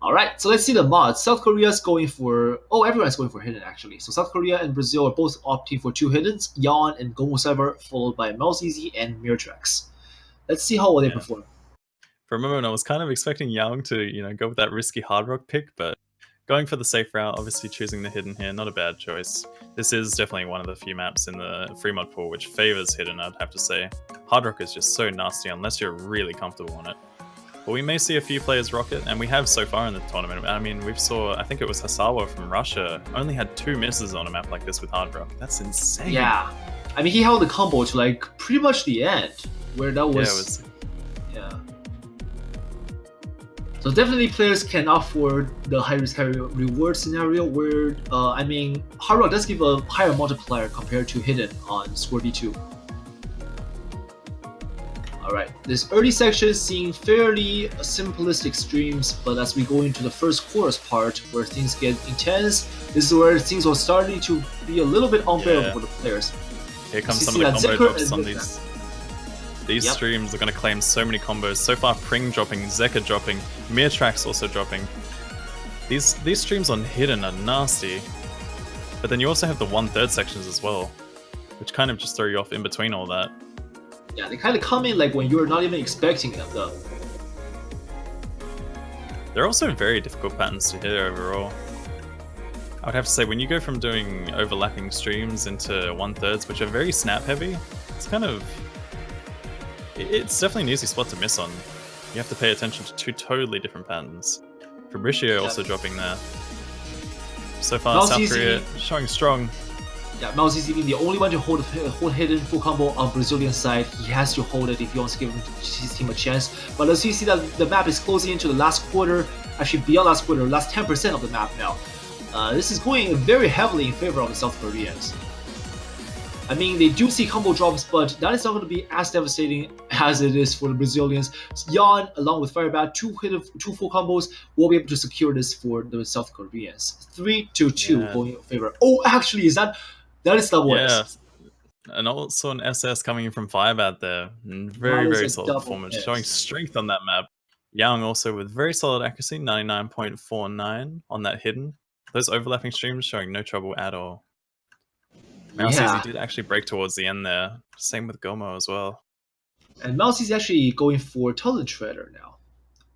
A: All right, so let's see the mods. South Korea's going for... Oh, everyone's going for hidden, actually. So South Korea and Brazil are both opting for 2 hiddens, Yawn and Gomu Cyber, followed by Melzizi and Mirtrax. Let's see how well they perform.
B: For a moment, I was kind of expecting Young to, go with that risky hard rock pick, but going for the safe route, obviously choosing the hidden here, not a bad choice. This is definitely one of the few maps in the free mod pool which favors hidden, I'd have to say. Hard rock is just so nasty unless you're really comfortable on it. But we may see a few players rock it, and we have so far in the tournament. I mean, I think it was Hasawa from Russia, only had 2 misses on a map like this with hard rock. That's insane.
A: Yeah. I mean, he held the combo to like pretty much the end, where that was... Yeah. So definitely players can opt for the high risk, high reward scenario where, I mean, hard rock does give a higher multiplier compared to hidden on score D2. Alright, this early section is seeing fairly simplistic streams, but as we go into the first chorus part where things get intense, this is where things are starting to be a little bit unbearable for the players.
B: Here comes some of the combo drops on these. These streams are going to claim so many combos. So far, Pring dropping, Zeka dropping, Mirtrax also dropping. These streams on hidden are nasty. But then you also have the 1/3 sections as well, which kind of just throw you off in between all that.
A: Yeah, they kind of come in like when you're not even expecting them, though.
B: They're also very difficult patterns to hit overall. I would have to say, when you go from doing overlapping streams into 1/3, which are very snap heavy, it's kind of... It's definitely an easy spot to miss on. You have to pay attention to 2 totally different patterns. Fabricio also dropping there. So far, South Korea showing strong.
A: Yeah, Melzizi being the only one to hold hidden full combo on Brazilian side. He has to hold it if he wants to give his team a chance. But as you see that the map is closing into the last quarter, actually beyond last quarter, last 10% of the map now. This is going very heavily in favor of the South Koreans. I mean, they do see combo drops, but that is not going to be as devastating as it is for the Brazilians. Yawn, along with Firebat, 2 full combos, will be able to secure this for the South Koreans. 3-2 going in favor. Oh, actually, that is double S.
B: And also an SS coming in from Firebat there. Very solid performance, showing strength on that map. Young also with very solid accuracy, 99.49 on that hidden. Those overlapping streams showing no trouble at all. Melzizi did actually break towards the end there. Same with Gomo as well.
A: And Melzizi actually going for Talent Shredder now.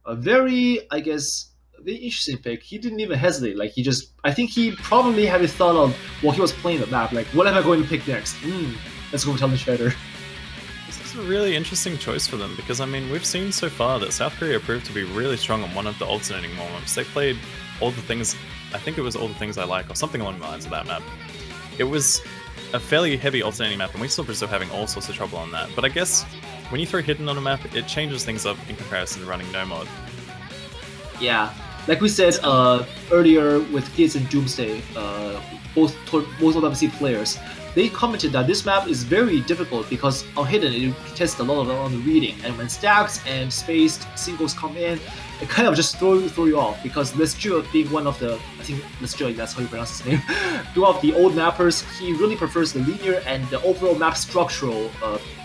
A: A very, I guess, very interesting pick. He didn't even hesitate. Like, I think he probably had a thought of while he was playing the map. Like, what am I going to pick next? Let's go with Talent Shredder.
B: This is a really interesting choice for them because, I mean, we've seen so far that South Korea proved to be really strong on one of the alternating moments. They played all the things, I think it was All the Things I Like or something along the lines of that map. It was a fairly heavy alternating map, and we saw Brazil having all sorts of trouble on that. But I guess when you throw hidden on a map, it changes things up in comparison to running no mod.
A: Yeah, like we said earlier with Kids and Doomsday, both OWC players, they commented that this map is very difficult because on hidden it tests a lot on the reading, and when stacks and spaced singles come in, it kind of just throw you off because Lesjua being one of the, I think Lesjua, that's how you pronounce his name, one of the old mappers, he really prefers the linear and the overall map structural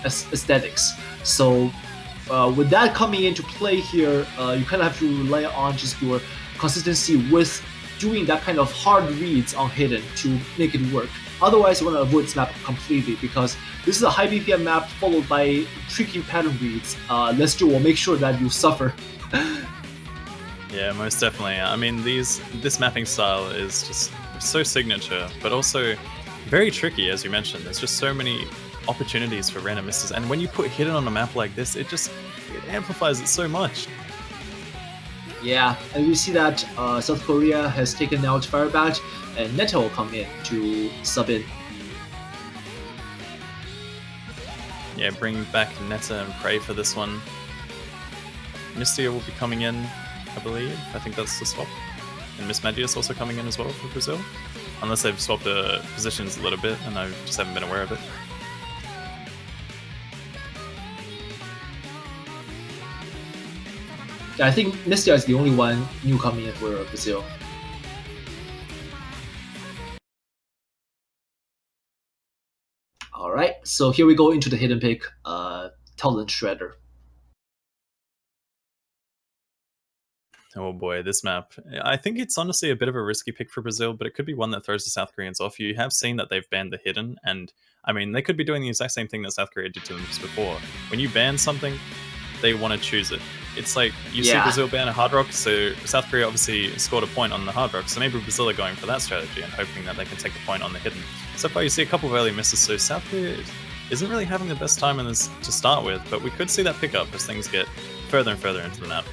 A: aesthetics. So with that coming into play here, you kind of have to rely on just your consistency with doing that kind of hard reads on hidden to make it work. Otherwise, you want to avoid this map completely because this is a high BPM map followed by tricky pattern reads. Lesjua will make sure that you suffer.
B: Yeah, most definitely. I mean, this mapping style is just so signature, but also very tricky, as you mentioned. There's just so many opportunities for random misses, and when you put hidden on a map like this, it amplifies it so much.
A: Yeah, and we see that South Korea has taken out Firebat, and Neta will come in to sub in.
B: Yeah, bring back Neta and Prey for this one. Mystia will be coming in, I believe. I think that's the swap. and Mismagius also coming in as well for Brazil. Unless they've swapped the positions a little bit and I just haven't been aware of it.
A: Yeah, I think Mistia is the only one new coming in for Brazil. All right, so here we go into the hidden pick, Talent Shredder.
B: Oh boy, this map. I think it's honestly a bit of a risky pick for Brazil, but it could be one that throws the South Koreans off. You have seen that they've banned the hidden, and I mean, they could be doing the exact same thing that South Korea did to them just before. When you ban something, they want to choose it. It's like you see Brazil ban a hard rock, so South Korea obviously scored a point on the hard rock, so maybe Brazil are going for that strategy and hoping that they can take the point on the hidden. So far, you see a couple of early misses, so South Korea isn't really having the best time in this to start with, but we could see that pick up as things get further and further into the map.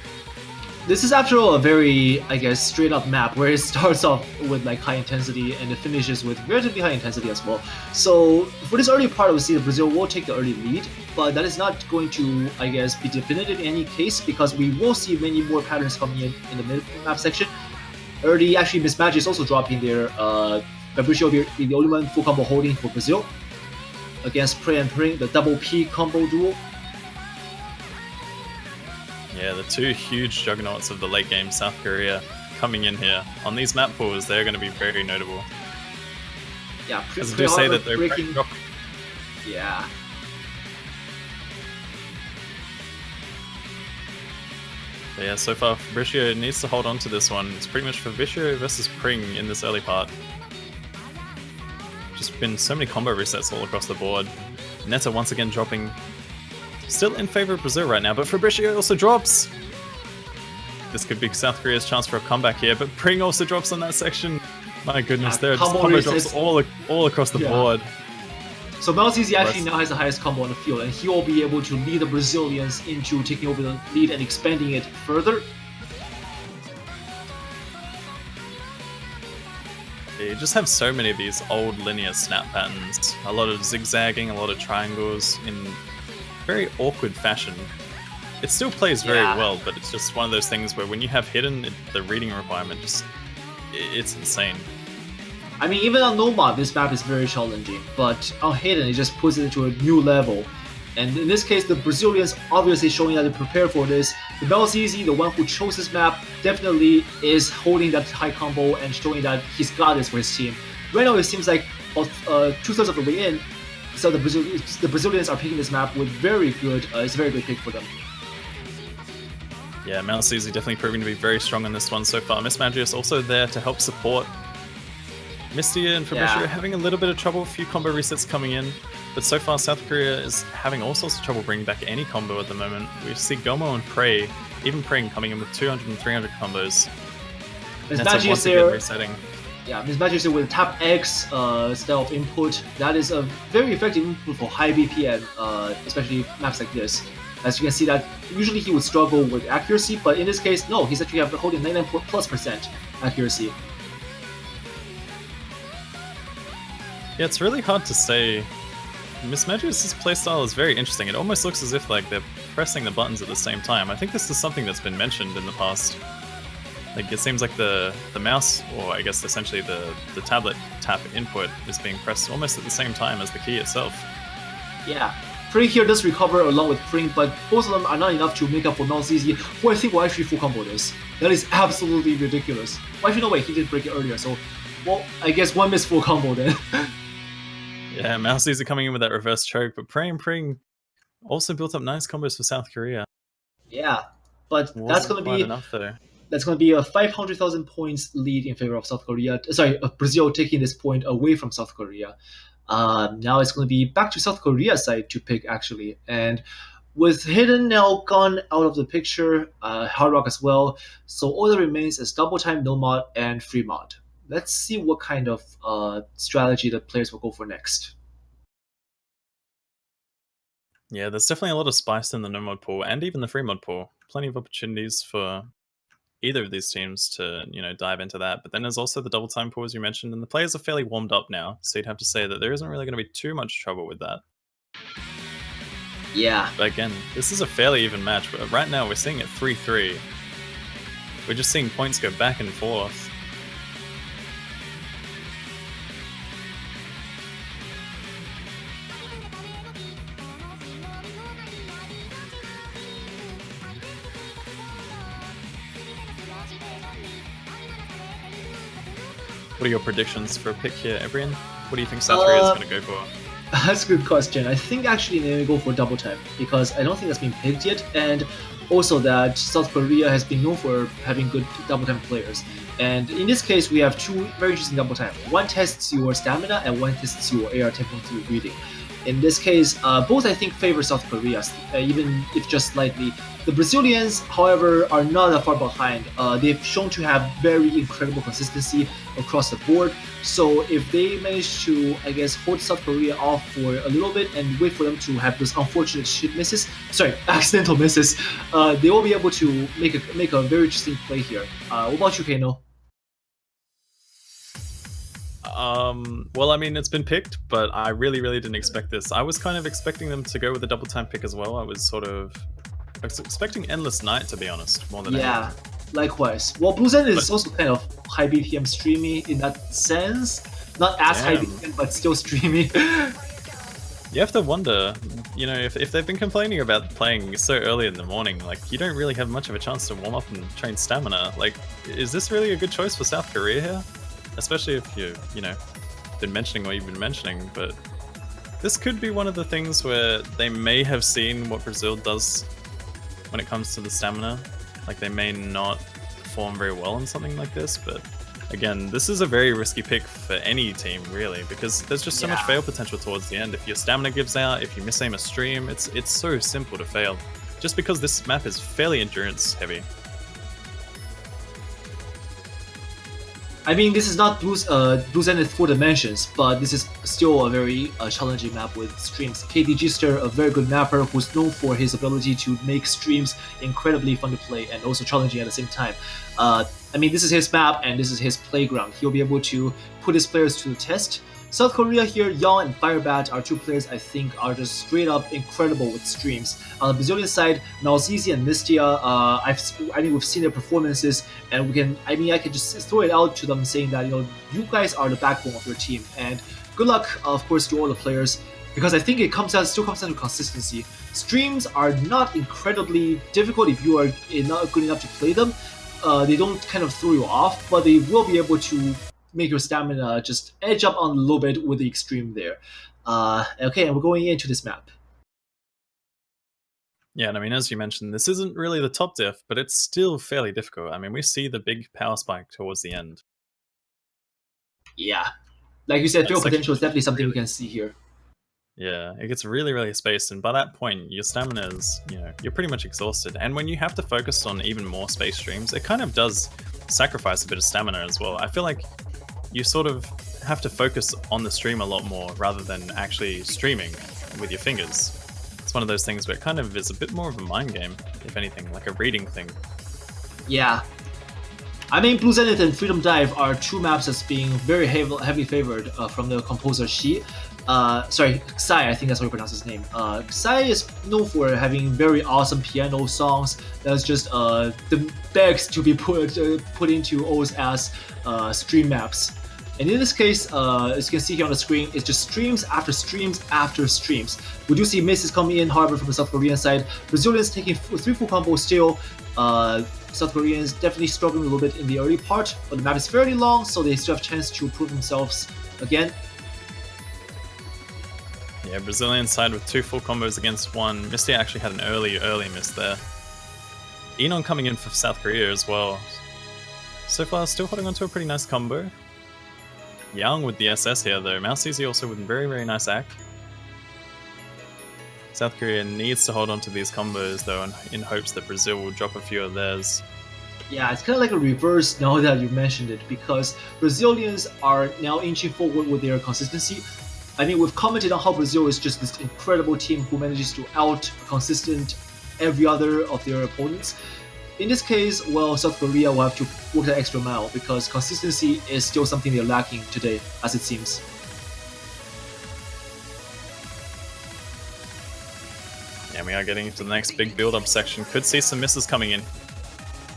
A: This is after all a very, I guess, straight up map where it starts off with like high intensity and it finishes with relatively high intensity as well. So for this early part, we see that Brazil will take the early lead, but that is not going to, I guess, be definitive in any case because we will see many more patterns coming in the mid map section. Early, actually, Mismatch is also dropping there. Fabricio will be the only one full combo holding for Brazil against Prey and Pring, the double P combo duel.
B: Yeah, the two huge juggernauts of the late game South Korea coming in here. On these map pools, they're going to be very notable.
A: Yeah,
B: as I do say that they're breaking.
A: Yeah.
B: But yeah, so far Fabricio needs to hold on to this one. It's pretty much Fabricio versus Pring in this early part. Just been so many combo resets all across the board. Neta once again dropping. Still in favor of Brazil right now, but Fabricio also drops. This could be South Korea's chance for a comeback here, but Pring also drops on that section. My goodness, there are just combo drops all across the board.
A: So Malzizi actually now has the highest combo on the field, and he will be able to lead the Brazilians into taking over the lead and expanding it further.
B: You just have so many of these old linear snap patterns. A lot of zigzagging, a lot of triangles in very awkward fashion. It still plays very well, but it's just one of those things where when you have hidden, the reading requirement it's insane.
A: I mean, even on Nomad, this map is very challenging, but on hidden, it just puts it into a new level. And in this case, the Brazilians obviously showing that they're prepared for this. The BlessRNG, the one who chose this map, definitely is holding that high combo and showing that he's got this for his team. Right now, it seems like 2/3 of the way in, so the Brazilians are picking this map with very good. It's a very good pick for them.
B: Yeah, BlessRNG definitely proving to be very strong on this one so far. Mismagius also there to help support. Misty and Fabricio having a little bit of trouble, a few combo resets coming in, but so far South Korea is having all sorts of trouble bringing back any combo at the moment. We see Gomo and Prey, even Pring coming in with 200 and 300 combos.
A: Mismagius there. Resetting. Yeah, Mismagius with tap X style of input. That is a very effective input for high BPM, especially maps like this. As you can see that usually he would struggle with accuracy, but in this case, no, he's actually holding 99+% accuracy.
B: Yeah, it's really hard to say. Mismagius' playstyle is very interesting. It almost looks as if like they're pressing the buttons at the same time. I think this is something that's been mentioned in the past. Like it seems like the mouse, or I guess essentially the tablet tap input is being pressed almost at the same time as the key itself.
A: Yeah. Pring here does recover along with Pring, but both of them are not enough to make up for BlessRNG, who I think will actually full combo this. That is absolutely ridiculous. Well, actually, no way, he did break it earlier, so, well, I guess one missed full combo then.
B: Yeah, BlessRNG coming in with that reverse choke, but Prey and Pring also built up nice combos for South Korea.
A: Yeah, but that's going to be
B: enough though.
A: That's going to be a 500,000 points lead in favor of South Korea. Sorry, Brazil taking this point away from South Korea. Now it's going to be back to South Korea's side to pick, actually. And with Hidden now gone out of the picture, Hard Rock as well, so all that remains is Double Time, No Mod, and Free Mod. Let's see what kind of strategy the players will go for next.
B: Yeah, there's definitely a lot of spice in the No Mod pool, and even the Free Mod pool. Plenty of opportunities for either of these teams to, dive into that. But then there's also the double time pool, as you mentioned, and the players are fairly warmed up now, so you'd have to say that there isn't really going to be too much trouble with that.
A: Yeah.
B: But again, this is a fairly even match, but right now we're seeing it 3-3. We're just seeing points go back and forth. What are your predictions for a pick here, Ebrian? What do you think South Korea is going to go for?
A: That's a good question. I think actually they're going to go for double time because I don't think that's been picked yet, and also that South Korea has been known for having good double time players. And in this case, we have two very interesting double time. One tests your stamina and one tests your AR tempo through breathing. In this case, both I think favor South Korea, even if just slightly. The Brazilians, however, are not that far behind. They've shown to have very incredible consistency across the board. So if they manage to, I guess, hold South Korea off for a little bit and wait for them to have those unfortunate accidental misses, they will be able to make a very interesting play here. What about you, Kano?
B: Well, I mean, it's been picked, but I really didn't expect this. I was kind of expecting them to go with a double time pick as well. I was expecting Endless Night, to be honest, more than
A: anything. Likewise. Well, Blue Zen is also kind of high BPM streamy in that sense. Not as high BPM, but still streamy.
B: You have to wonder, if they've been complaining about playing so early in the morning, like, you don't really have much of a chance to warm up and train stamina. Like, is this really a good choice for South Korea here? Especially if you've been mentioning what you've been mentioning, but this could be one of the things where they may have seen what Brazil does when it comes to the stamina. Like, they may not perform very well in something like this, but again, this is a very risky pick for any team, really, because there's just so much fail potential towards the end. If your stamina gives out, if you miss aim a stream, it's so simple to fail, just because this map is fairly endurance heavy.
A: I mean, this is not Blue Zenith 4 Dimensions, but this is still a very challenging map with streams. KD Gister, a very good mapper who's known for his ability to make streams incredibly fun to play and also challenging at the same time. I mean, this is his map and this is his playground. He'll be able to put his players to the test. South Korea here, Young and Firebat are two players I think are just straight up incredible with streams. On the Brazilian side, Malzizi and Mistia, I mean we've seen their performances, and I can just throw it out to them saying that you guys are the backbone of your team, and good luck, of course, to all the players, because I think it still comes down to consistency. Streams are not incredibly difficult if you are not good enough to play them. They don't kind of throw you off, but they will be able to make your stamina just edge up on a little bit with the extreme there. Okay, and we're going into this map.
B: Yeah, and I mean, as you mentioned, this isn't really the top diff, but it's still fairly difficult. I mean, we see the big power spike towards the end.
A: Yeah. Like you said, fail potential is definitely something we can see here.
B: Yeah, it gets really spaced, and by that point, your stamina is, you're pretty much exhausted. And when you have to focus on even more space streams, it kind of does sacrifice a bit of stamina as well. I feel like you sort of have to focus on the stream a lot more rather than actually streaming with your fingers. It's one of those things where it kind of is a bit more of a mind game, if anything, like a reading thing.
A: Yeah. I mean, Blue Zenith and Freedom Dive are two maps that's being very heavily favored from the composer Xi. Xai, I think that's how you pronounce his name. Xai is known for having very awesome piano songs that's just the begs to be put into O's as stream maps. And in this case, as you can see here on the screen, it's just streams after streams after streams. We do see misses coming in, however, from the South Korean side. Brazilians taking 3 full combos still. South Koreans definitely struggling a little bit in the early part, but the map is fairly long, so they still have a chance to prove themselves again.
B: Yeah, Brazilian side with 2 full combos against 1. Misty actually had an early miss there. Enon coming in for South Korea as well. So far, still holding on to a pretty nice combo. Young with the SS here though. Malzizi also with a very nice act. South Korea needs to hold on to these combos though, in hopes that Brazil will drop a few of theirs.
A: Yeah, it's kind of like a reverse now that you mentioned it, because Brazilians are now inching forward with their consistency. I mean, we've commented on how Brazil is just this incredible team who manages to out-consistent every other of their opponents. In this case, well, South Korea will have to work that extra mile because consistency is still something they're lacking today, as it seems.
B: Yeah, we are getting into the next big build-up section. Could see some misses coming in.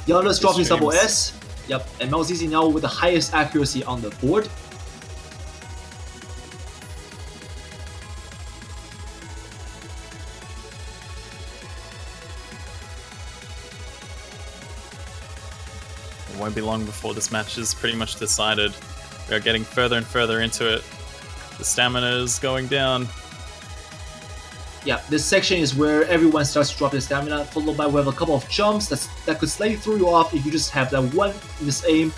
A: Yana's dropping double S. Yep, and Malzizi now with the highest accuracy on the board.
B: It won't be long before this match is pretty much decided. We are getting further and further into it. The stamina is going down.
A: Yeah, this section is where everyone starts to drop their stamina, followed by we have a couple of jumps that could slightly throw you off if you just have that one misaim.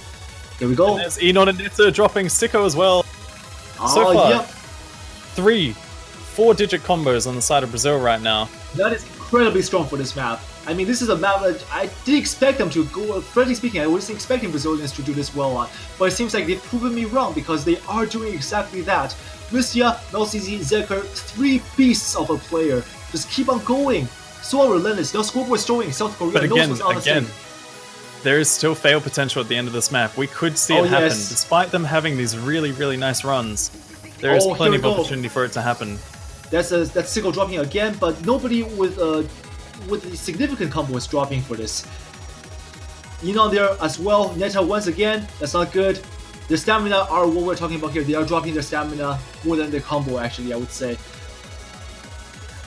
A: Here we go.
B: And there's Enon and Netta dropping Sicko as well. So far,
A: yep.
B: 3 4-digit combos on the side of Brazil right now.
A: That is incredibly strong for this map. I mean, this is a map that I did expect them to go, frankly speaking, I wasn't expecting Brazilians to do this well on, but it seems like they've proven me wrong because they are doing exactly that. Mistia, Melcz, Zeker, 3 beasts of a player. Just keep on going. So relentless. No scoreboard throwing South Korea.
B: But again, there is still fail potential at the end of this map. We could see it happen, despite them having these really, really nice runs. There is plenty of opportunity for it to happen.
A: That's Sicko dropping again, but nobody with a significant combo is dropping for this. Enon there as well. Netta once again. That's not good. Their stamina are what we're talking about here. They are dropping their stamina more than their combo, actually, I would say.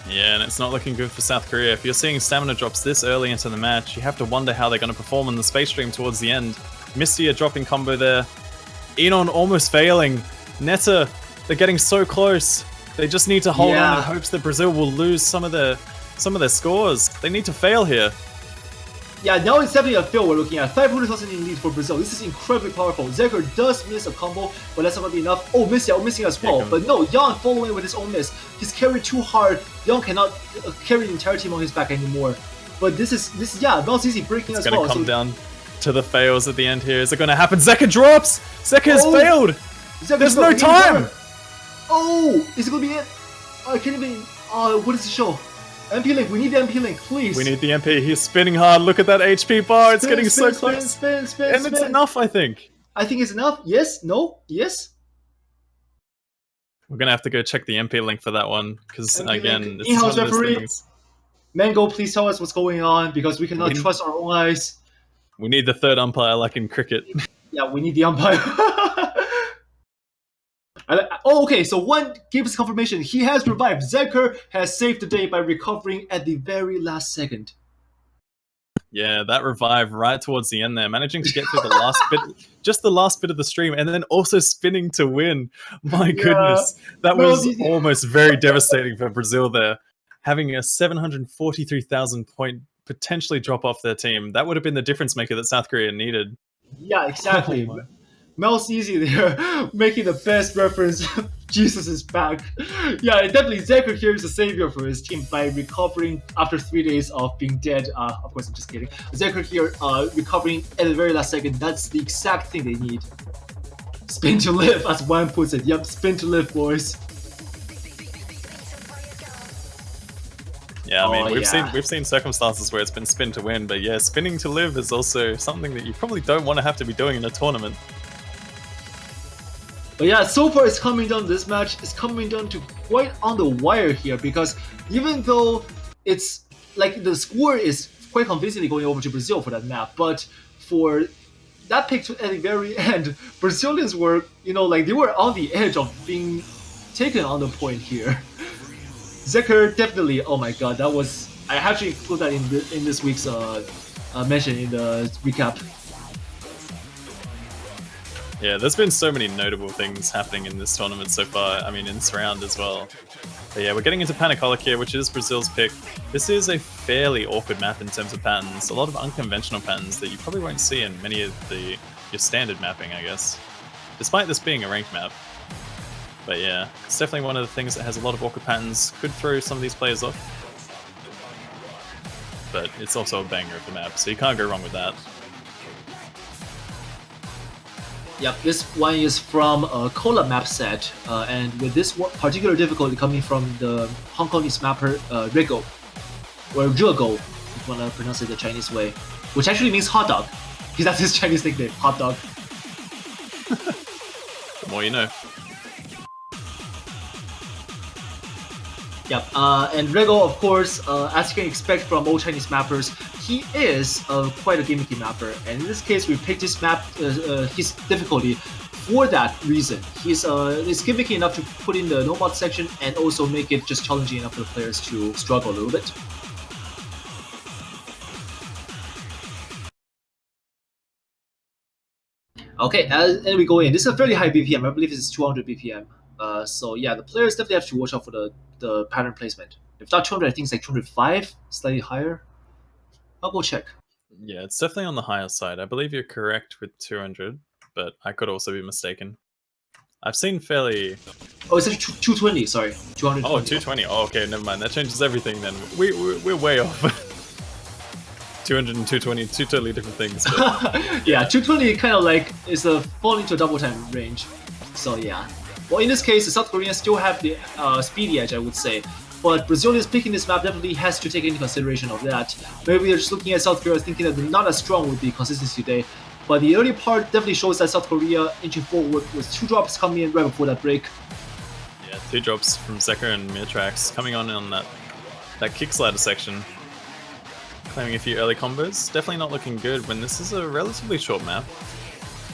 B: Yeah, and it's not looking good for South Korea. If you're seeing stamina drops this early into the match, you have to wonder how they're going to perform in the space stream towards the end. Misty dropping combo there. Enon almost failing. Netta, they're getting so close. They just need to hold on in hopes that Brazil will lose some of their scores. They need to fail here.
A: Yeah, now it's definitely a fail we're looking at. 500,000 in lead for Brazil. This is incredibly powerful. Zeker does miss a combo, but that's not going to be enough. Oh, missing as well. But no, Yang following with his own miss. He's carried too hard. Yang cannot carry the entire team on his back anymore. But this is Melcz breaking as well.
B: It's going to come down to the fails at the end here. Is it going to happen? Zeker drops! Zeker has failed! There's no time!
A: Oh, is it going to be it? I can't even... what is the show? MP Link, we need the MP Link, please.
B: We need the MP. He's spinning hard. Look at that HP bar. It's getting so close.
A: Spin.
B: And it's enough, I think.
A: I think it's enough. Yes? No? Yes?
B: We're going to have to go check the MP Link for that one. Because, again, it's
A: in-house
B: one of those
A: referee.
B: things.
A: Mango, please tell us what's going on, because we cannot trust our own eyes.
B: We need the third umpire like in cricket.
A: Yeah, we need the umpire. Okay, so one gives us confirmation. He has revived. Zeker has saved the day by recovering at the very last second.
B: Yeah, that revive right towards the end there, managing to get through the last bit, just the last bit of the stream, and then also spinning to win. My goodness, that was almost very devastating for Brazil there. Having a 743,000 point potentially drop off their team, that would have been the difference maker that South Korea needed.
A: Yeah, exactly. Melcz there, making the best reference. Jesus is back. Yeah, definitely Zeker here is a savior for his team by recovering after 3 days of being dead. Of course, I'm just kidding. Zeker here recovering at the very last second. That's the exact thing they need. Spin to live, as one puts it. Yep, spin to live, boys.
B: Yeah, I mean, we've seen circumstances where it's been spin to win, but yeah, spinning to live is also something that you probably don't want to have to be doing in a tournament.
A: But yeah, so far it's coming down to this match. It's coming down to quite on the wire here, because even though it's like the score is quite convincingly going over to Brazil for that map, but for that pick at the very end, Brazilians were, they were on the edge of being taken on the point here. Zeker definitely, oh my god, that was, I actually put that in this week's mention in the recap.
B: Yeah, there's been so many notable things happening in this tournament so far. I mean, in this round as well. But yeah, we're getting into Panacolic here, which is Brazil's pick. This is a fairly awkward map in terms of patterns. A lot of unconventional patterns that you probably won't see in many of your standard mapping, I guess. Despite this being a ranked map. But yeah, it's definitely one of the things that has a lot of awkward patterns. Could throw some of these players off. But it's also a banger of the map, so you can't go wrong with that.
A: Yep, this one is from a collab map set, and with this particular difficulty coming from the Hong Kongese mapper Rego, or Rego, if you want to pronounce it the Chinese way, which actually means hot dog, because that's his Chinese nickname, hot dog.
B: The more you know.
A: Yep, and Rego, of course, as you can expect from all Chinese mappers, he is quite a gimmicky mapper, and in this case, we picked his map, his difficulty for that reason. He's gimmicky enough to put in the no mod section and also make it just challenging enough for the players to struggle a little bit. Okay, and we go in. This is a fairly high BPM. I believe it's 200 BPM. So yeah, the players definitely have to watch out for the pattern placement. If not 200, I think it's like 205, slightly higher. I'll go check.
B: Yeah, it's definitely on the higher side. I believe you're correct with 200, but I could also be mistaken. I've seen fairly...
A: Oh, it's actually 220. Sorry, 220.
B: Oh, 220. Oh, okay, never mind. That changes everything then. We're way off. 200 and 220, two totally different things. But...
A: Yeah, 220 kind of like is a falling into a double time range. So yeah. Well, in this case, the South Koreans still have the speedy edge, I would say. But Brazilians picking this map definitely has to take into consideration of that. Maybe they're just looking at South Korea thinking that they're not as strong with the consistency today. But the early part definitely shows that South Korea inching forward with 2 drops coming in right before that break.
B: Yeah, 2 drops from Zeka and Mirtrax coming on that kick slider section. Claiming a few early combos. Definitely not looking good when this is a relatively short map.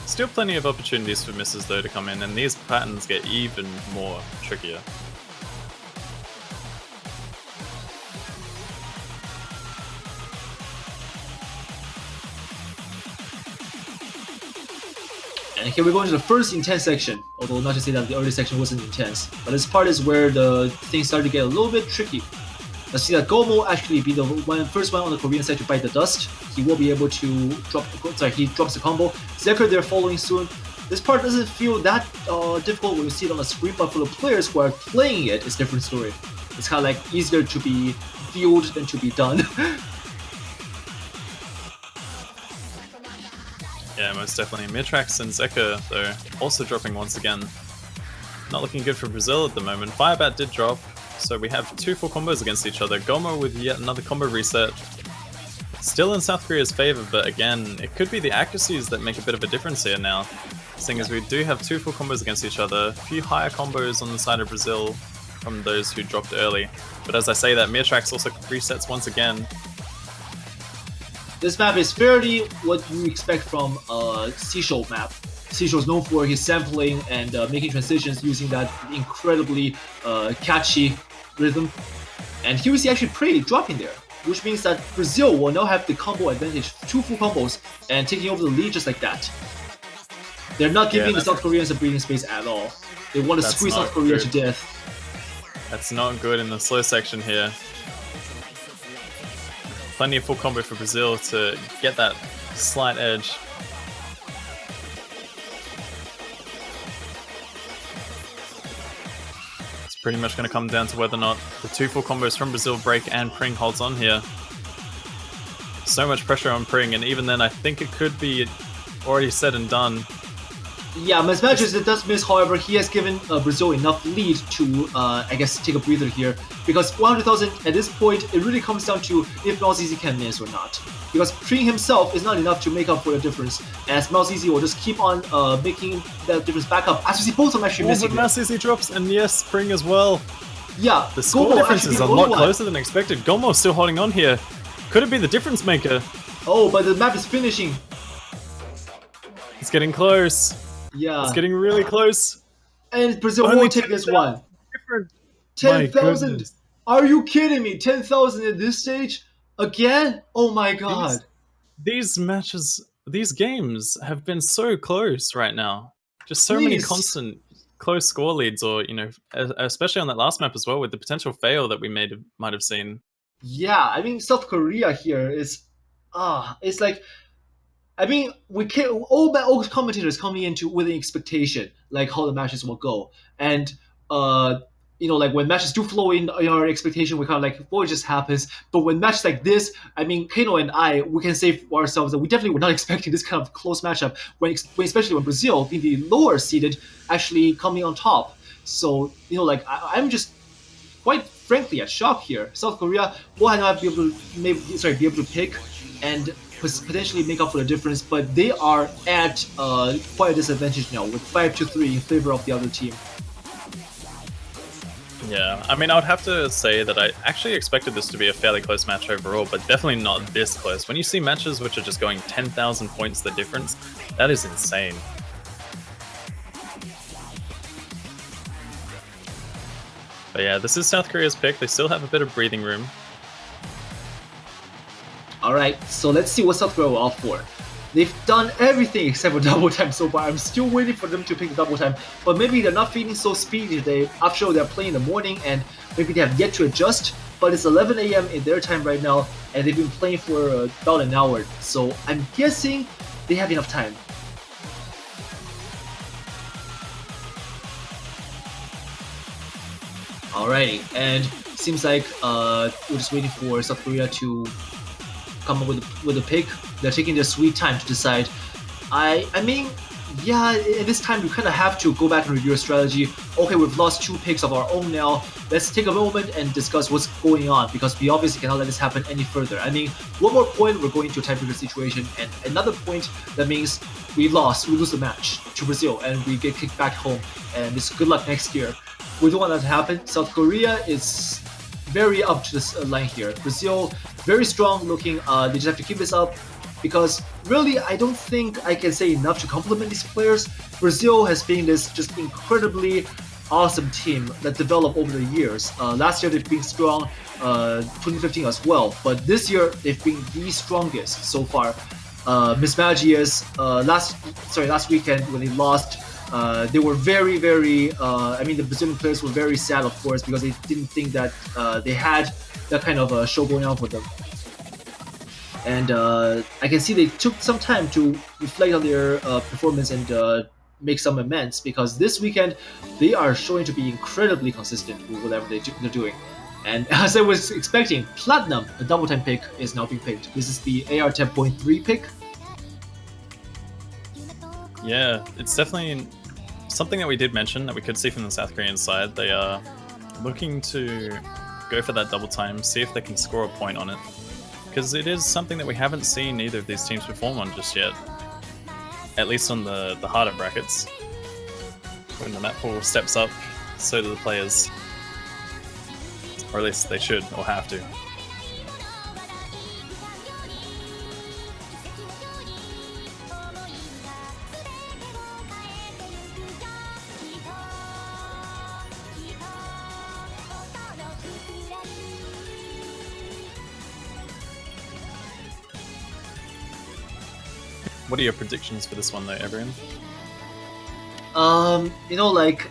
B: Still plenty of opportunities for misses though to come in, and these patterns get even more trickier.
A: And here we go into the first intense section, although not to say that the early section wasn't intense, but this part is where the things start to get a little bit tricky. Let's see that Gomo actually be the first one on the Korean side to bite the dust. He will be able to drop. Sorry, he drops the combo. Zeker there following soon. This part doesn't feel that difficult when you see it on the screen, but for the players who are playing it, it's a different story. It's kind of like easier to be viewed than to be done.
B: Yeah, most definitely. Mirtrax and Zeka, though, also dropping once again. Not looking good for Brazil at the moment. Firebat did drop, so we have 2 full combos against each other. Gomo with yet another combo reset. Still in South Korea's favor, but again, it could be the accuracies that make a bit of a difference here now. Seeing as we do have 2 full combos against each other, a few higher combos on the side of Brazil from those who dropped early. But as I say that, Mirtrax also resets once again.
A: This map is fairly what you expect from a Seashell map. Seashell is known for his sampling and making transitions using that incredibly catchy rhythm. And here we see actually Prey dropping there, which means that Brazil will now have the combo advantage, 2 full combos, and taking over the lead just like that. They're not giving the South Koreans a breathing space at all. They want to squeeze South Korea to death.
B: That's not good in the slow section here. Plenty of full combo for Brazil to get that slight edge. It's pretty much going to come down to whether or not the 2 full combos from Brazil break and Pring holds on here. So much pressure on Pring, and even then I think it could be already said and done.
A: Yeah, as much as it does miss, however, he has given Brazil enough lead to, I guess, take a breather here. Because 100,000 at this point, it really comes down to if Malzizi can miss or not. Because Pring himself is not enough to make up for the difference, as Malzizi will just keep on making that difference back up. As you see, both of them actually missing.
B: Malzizi drops, and yes, Pring as well.
A: Yeah,
B: the score difference is a lot closer than expected. Gomo's still holding on here. Could it be the difference maker?
A: Oh, but the map is finishing.
B: It's getting close.
A: Yeah.
B: It's getting really close.
A: And Brazil won't take this one. 10,000? Are you kidding me? 10,000 at this stage? Again? Oh my god.
B: These matches, these games have been so close right now. Just so many constant close score leads, or, you know, especially on that last map as well, with the potential fail that we might have seen.
A: Yeah, I mean, South Korea here is... it's like... I mean, we can't. All commentators coming into with an expectation, like how the matches will go, and you know, like when matches do flow in our expectation, we kind of like what just happens. But when matches like this, I mean, Kano and I, we can say for ourselves that we definitely were not expecting this kind of close matchup. When especially when Brazil, being the lower seeded, actually coming on top. So you know, like I'm just quite frankly at shock here. South Korea will not be able to be able to pick and potentially make up for the difference, but they are at quite a disadvantage now with 5-3 in favor of the other team.
B: Yeah, I mean, I would have to say that I actually expected this to be a fairly close match overall, but definitely not this close. When you see matches which are just going 10,000 points the difference, that is insane. But yeah, this is South Korea's pick. They still have a bit of breathing room.
A: Alright, so let's see what South Korea will opt for. They've done everything except for double time so far. I'm still waiting for them to pick double time, but maybe they're not feeling so speedy today. After all, they're playing in the morning and maybe they have yet to adjust. But it's 11 a.m. in their time right now, and they've been playing for about an hour. So I'm guessing they have enough time. Alrighty, and seems like we're just waiting for South Korea to come up with a pick. They're taking their sweet time to decide. I mean, yeah, at this time you kind of have to go back and review your strategy. Okay, we've lost 2 picks of our own now. Let's take a moment and discuss what's going on, because we obviously cannot let this happen any further. I mean, one more point, we're going to a tiebreaker situation, and another point, that means we lose the match to Brazil, and we get kicked back home, and it's good luck next year. We don't want that to happen. South Korea is very up to this line here. Brazil, very strong looking. They just have to keep this up, because really, I don't think I can say enough to compliment these players. Brazil has been this just incredibly awesome team that developed over the years. Last year they've been strong, 2015 as well, but this year they've been the strongest so far. Miss Magias, last weekend when they lost, they were very, I mean, the Brazilian players were very sad, of course, because they didn't think that they had that kind of show going on for them. And I can see they took some time to reflect on their performance and make some amends, because this weekend they are showing to be incredibly consistent with whatever they're doing. And as I was expecting, Platinum, a double time pick, is now being picked. This is the AR 10.3 pick.
B: Yeah, it's definitely something that we did mention that we could see from the South Korean side. They are looking to go for that double time, see if they can score a point on it, because it is something that we haven't seen either of these teams perform on just yet, at least on the harder brackets. When the map pool steps up, so do the players, or at least they should or have to. What are your predictions for this one though, everyone?
A: You know, like,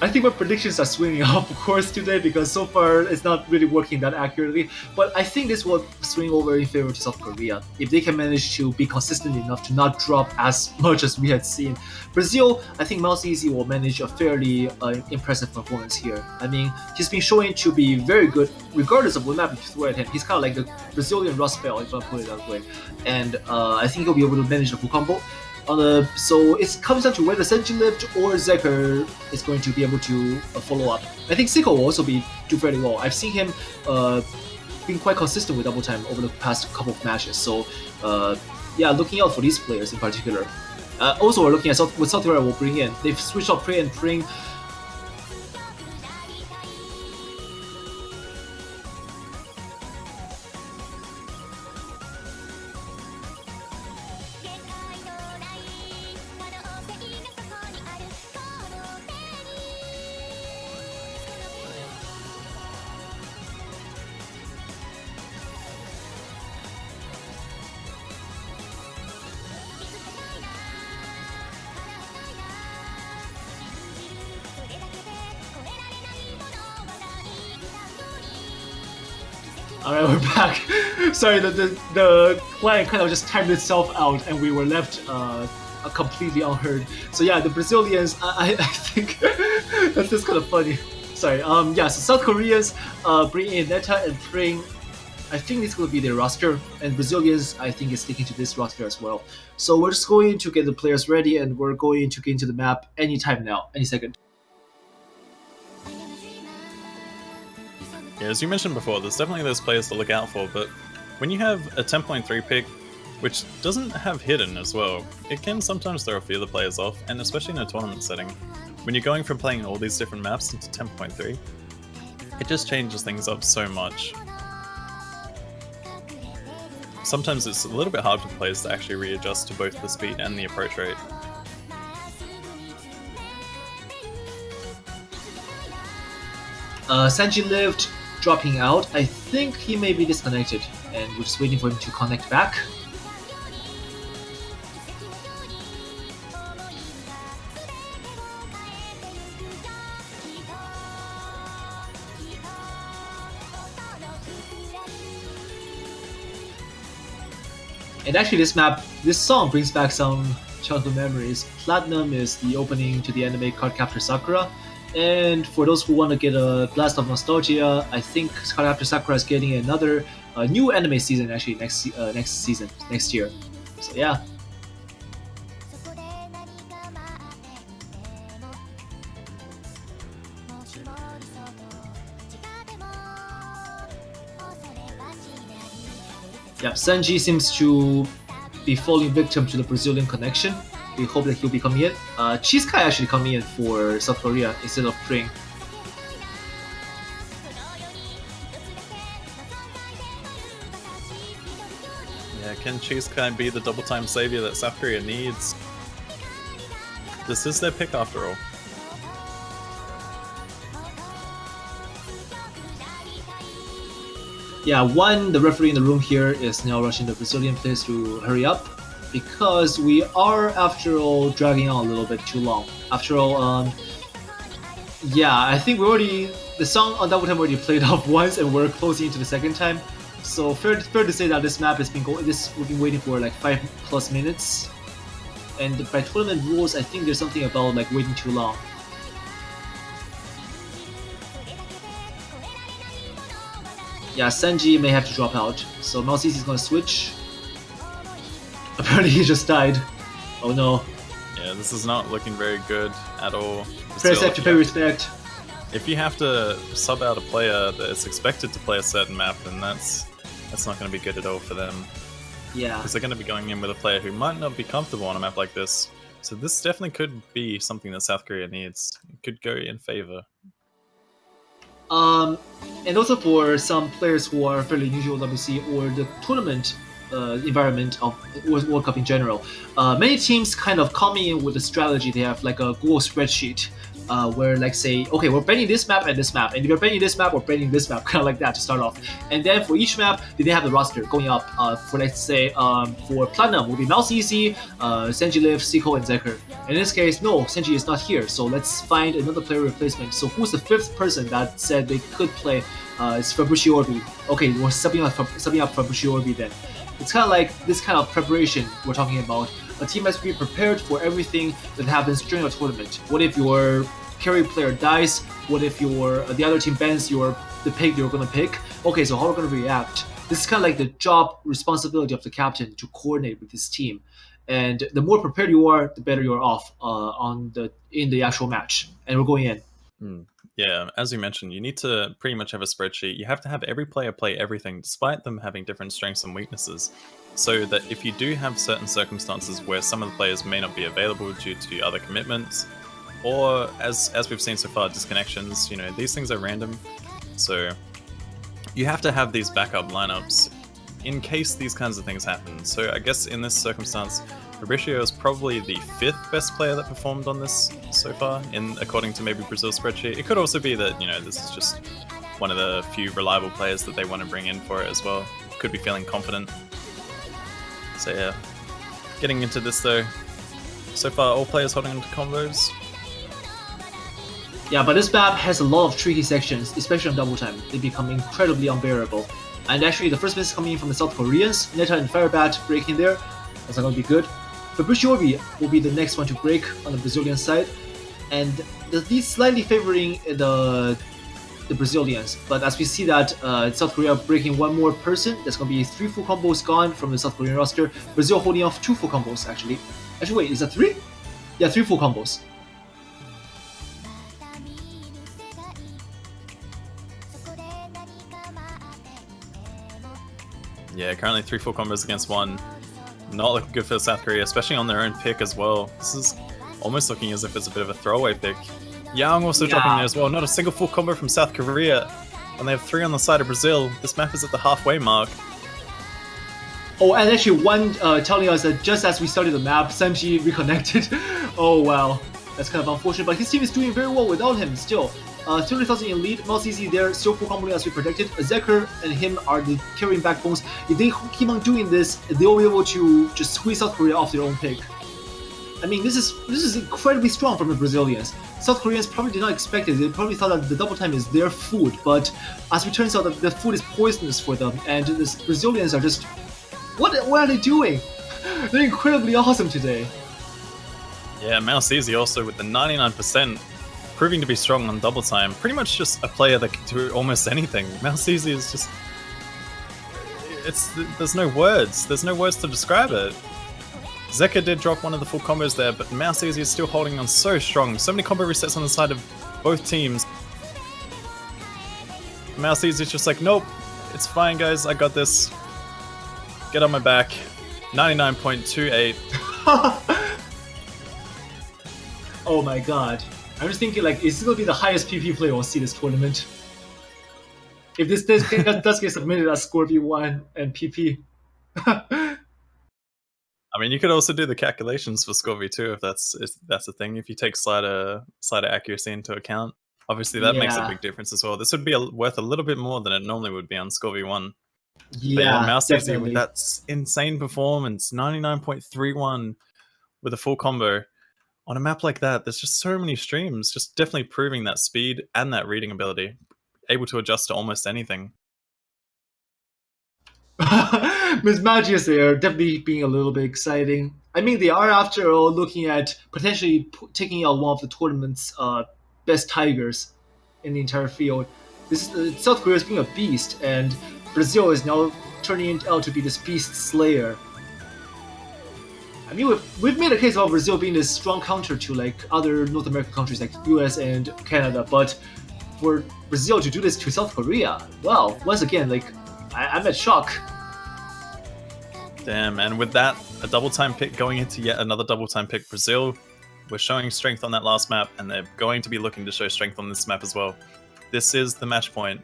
A: I think my predictions are swinging up, of course, today, because so far it's not really working that accurately. But I think this will swing over in favor to South Korea if they can manage to be consistent enough to not drop as much as we had seen. Brazil, I think Mouse Easy will manage a fairly impressive performance here. I mean, he's been showing to be very good regardless of what map you throw at him. He's kind of like the Brazilian Rust Bell, if I put it that way. And I think he'll be able to manage the full combo. So it comes down to whether Senji Lift or Zeker is going to be able to follow up. I think Siko will also do fairly well. I've seen him being quite consistent with double time over the past couple of matches. So yeah, looking out for these players in particular. Also, we're looking at what South Korea will bring in. They've switched out Prey and Pring. Alright, we're back. Sorry, the client kind of just timed itself out and we were left completely unheard. So yeah, the Brazilians, I think that's just kind of funny. Sorry, yeah, so South Koreans bring in Neta and Pring. I think it's going to be their roster, and Brazilians, I think, is sticking to this roster as well. So we're just going to get the players ready, and we're going to get into the map anytime now, any second.
B: Yeah, as you mentioned before, there's definitely those players to look out for, but when you have a 10.3 pick, which doesn't have hidden as well, it can sometimes throw a few of the players off, and especially in a tournament setting. When you're going from playing all these different maps into 10.3, it just changes things up so much. Sometimes it's a little bit hard for players to actually readjust to both the speed and the approach rate.
A: Sanji lived dropping out. I think he may be disconnected, and we're just waiting for him to connect back. And actually, this song brings back some childhood memories. Platinum is the opening to the anime Cardcaptor Sakura. And for those who want to get a blast of nostalgia, I think Cardcaptor Sakura is getting another new anime season actually next year. So yeah. Yep, Senji seems to be falling victim to the Brazilian connection. We hope that he'll be coming in. Chiskai actually coming in for South Korea instead of Pring.
B: Yeah, can Chiskai be the double time savior that South Korea needs? This is their pick after all.
A: Yeah, the referee in the room here is now rushing the Brazilian players to hurry up because we are, after all, dragging on a little bit too long. After all, yeah, I think the song on Double Time already played off once and we're closing into the second time. So fair to say that this map we've been waiting for like 5+ minutes. And by tournament rules, I think there's something about like waiting too long. Yeah, Senji may have to drop out, so Malcisi is gonna switch. Apparently he just died. Oh no.
B: Yeah, this is not looking very good at all.
A: Players have to pay respect.
B: If you have to sub out a player that is expected to play a certain map, then that's not going to be good at all for them.
A: Yeah.
B: Because they're going to be going in with a player who might not be comfortable on a map like this. So this definitely could be something that South Korea needs. It could go in favor.
A: And also for some players who are fairly new to OWC or the tournament environment of World Cup in general, many teams kind of come in with a strategy. They have like a Google spreadsheet where like say, okay, we're banning this map and this map, and if you're banning this map, we're banning this map, kind of like that to start off. And then for each map, they have the roster going up. For let's say for Platinum will be Malcisi, Senji Liv, Seiko, and Zeker. In this case, no, Senji is not here, so let's find another player replacement. So who's the fifth person that said they could play? It's Fabricio Orbi. Okay, we're subbing up Fabricio Orbi then. It's kind of like this kind of preparation we're talking about. A team has to be prepared for everything that happens during a tournament. What if your carry player dies? What if the other team bans the pick you're gonna pick? Okay, so how are we gonna react? This is kind of like the job responsibility of the captain to coordinate with his team. And the more prepared you are, the better you're off in the actual match. And we're going in.
B: Yeah, as you mentioned, you need to pretty much have a spreadsheet. You have to have every player play everything, despite them having different strengths and weaknesses, so that if you do have certain circumstances where some of the players may not be available due to other commitments, or as we've seen so far, disconnections, these things are random. So you have to have these backup lineups in case these kinds of things happen. So I guess in this circumstance, Fabricio is probably the 5th best player that performed on this so far, according to maybe Brazil's spreadsheet. It could also be that, this is just one of the few reliable players that they want to bring in for it as well. Could be feeling confident. So yeah, getting into this though, so far all players holding onto combos.
A: Yeah, but this map has a lot of tricky sections, especially on double time. They become incredibly unbearable. And actually the first miss is coming in from the South Koreans. Neta and Firebat breaking there. That's not going to be good. Fabricio Orbi will be the next one to break on the Brazilian side. And these slightly favoring the Brazilians. But as we see that South Korea breaking one more person, that's going to be 3 full combos gone from the South Korean roster. Brazil holding off 2 full combos actually. Actually wait, is that 3? Yeah, 3 full combos.
B: Yeah, currently 3 full combos against 1. Not looking good for South Korea, especially on their own pick as well. This is almost looking as if it's a bit of a throwaway pick. Yang also dropping there as well. Not a single full combo from South Korea. And they have 3 on the side of Brazil. This map is at the halfway mark.
A: Oh, and actually one telling us that just as we started the map, Senji reconnected. Oh wow, that's kind of unfortunate, but his team is doing very well without him still. 300,000 in lead, Malcisi there, still full combo as we predicted. Zeker and him are the carrying backbones. If they keep on doing this, they'll be able to just squeeze South Korea off their own pick. I mean, this is incredibly strong from the Brazilians. South Koreans probably did not expect it. They probably thought that the double time is their food, but as it turns out, the food is poisonous for them, and the Brazilians are just What are they doing? They're incredibly awesome today.
B: Yeah, Mouse Easy also with the 99%, proving to be strong on double time. Pretty much just a player that can do almost anything. Mouse Easy is just... There's no words. There's no words to describe it. Zeka did drop one of the full combos there, but Mouse Easy is still holding on so strong. So many combo resets on the side of both teams. Mouse Easy is just like, nope, it's fine guys, I got this. Get on my back. 99.28.
A: Oh my god. I'm just thinking like, is this gonna be the highest PP player we'll see this tournament? If this does get submitted as Scorpio 1 and PP.
B: I mean, you could also do the calculations for Scorpio too, if that's a thing. If you take slider accuracy into account, obviously that makes a big difference as well. This would be worth a little bit more than it normally would be on Scorpio 1.
A: Yeah,
B: Mouse Easy with that insane performance, 99.31 with a full combo. On a map like that, there's just so many streams, just definitely proving that speed and that reading ability, able to adjust to almost anything.
A: Miss Magius there, definitely being a little bit exciting. I mean, they are after all looking at potentially taking out one of the tournament's best tigers in the entire field. This is, South Korea is being a beast, and Brazil is now turning out to be this beast slayer. I mean, we've made a case of Brazil being this strong counter to like other North American countries like US and Canada, but for Brazil to do this to South Korea, well, once again, like I'm at shock.
B: Damn, and with that, a double time pick going into yet another double time pick. Brazil were showing strength on that last map, and they're going to be looking to show strength on this map as well. This is the match point.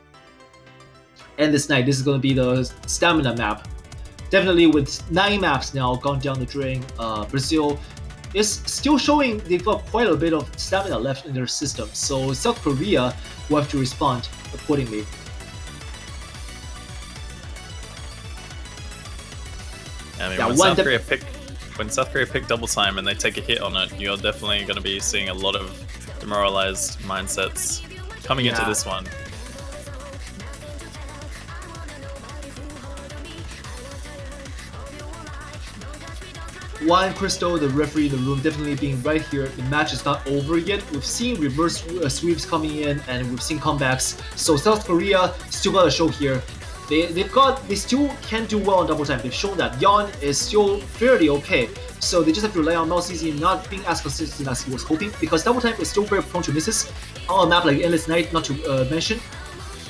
A: And this night, this is going to be the stamina map. Definitely with 9 maps now gone down the drain, Brazil is still showing they've got quite a bit of stamina left in their system, so South Korea will have to respond accordingly.
B: I mean, when South Korea pick double time and they take a hit on it, you're definitely going to be seeing a lot of demoralized mindsets coming into this one.
A: Juan Crystal, the referee in the room, definitely being right here. The match is not over yet. We've seen reverse sweeps coming in, and we've seen comebacks. So South Korea still got a show here. They still can do well on double time. They've shown that Yon is still fairly okay. So they just have to rely on Mouse Easy not being as consistent as he was hoping, because double time is still very prone to misses on a map like Endless Night, not to mention.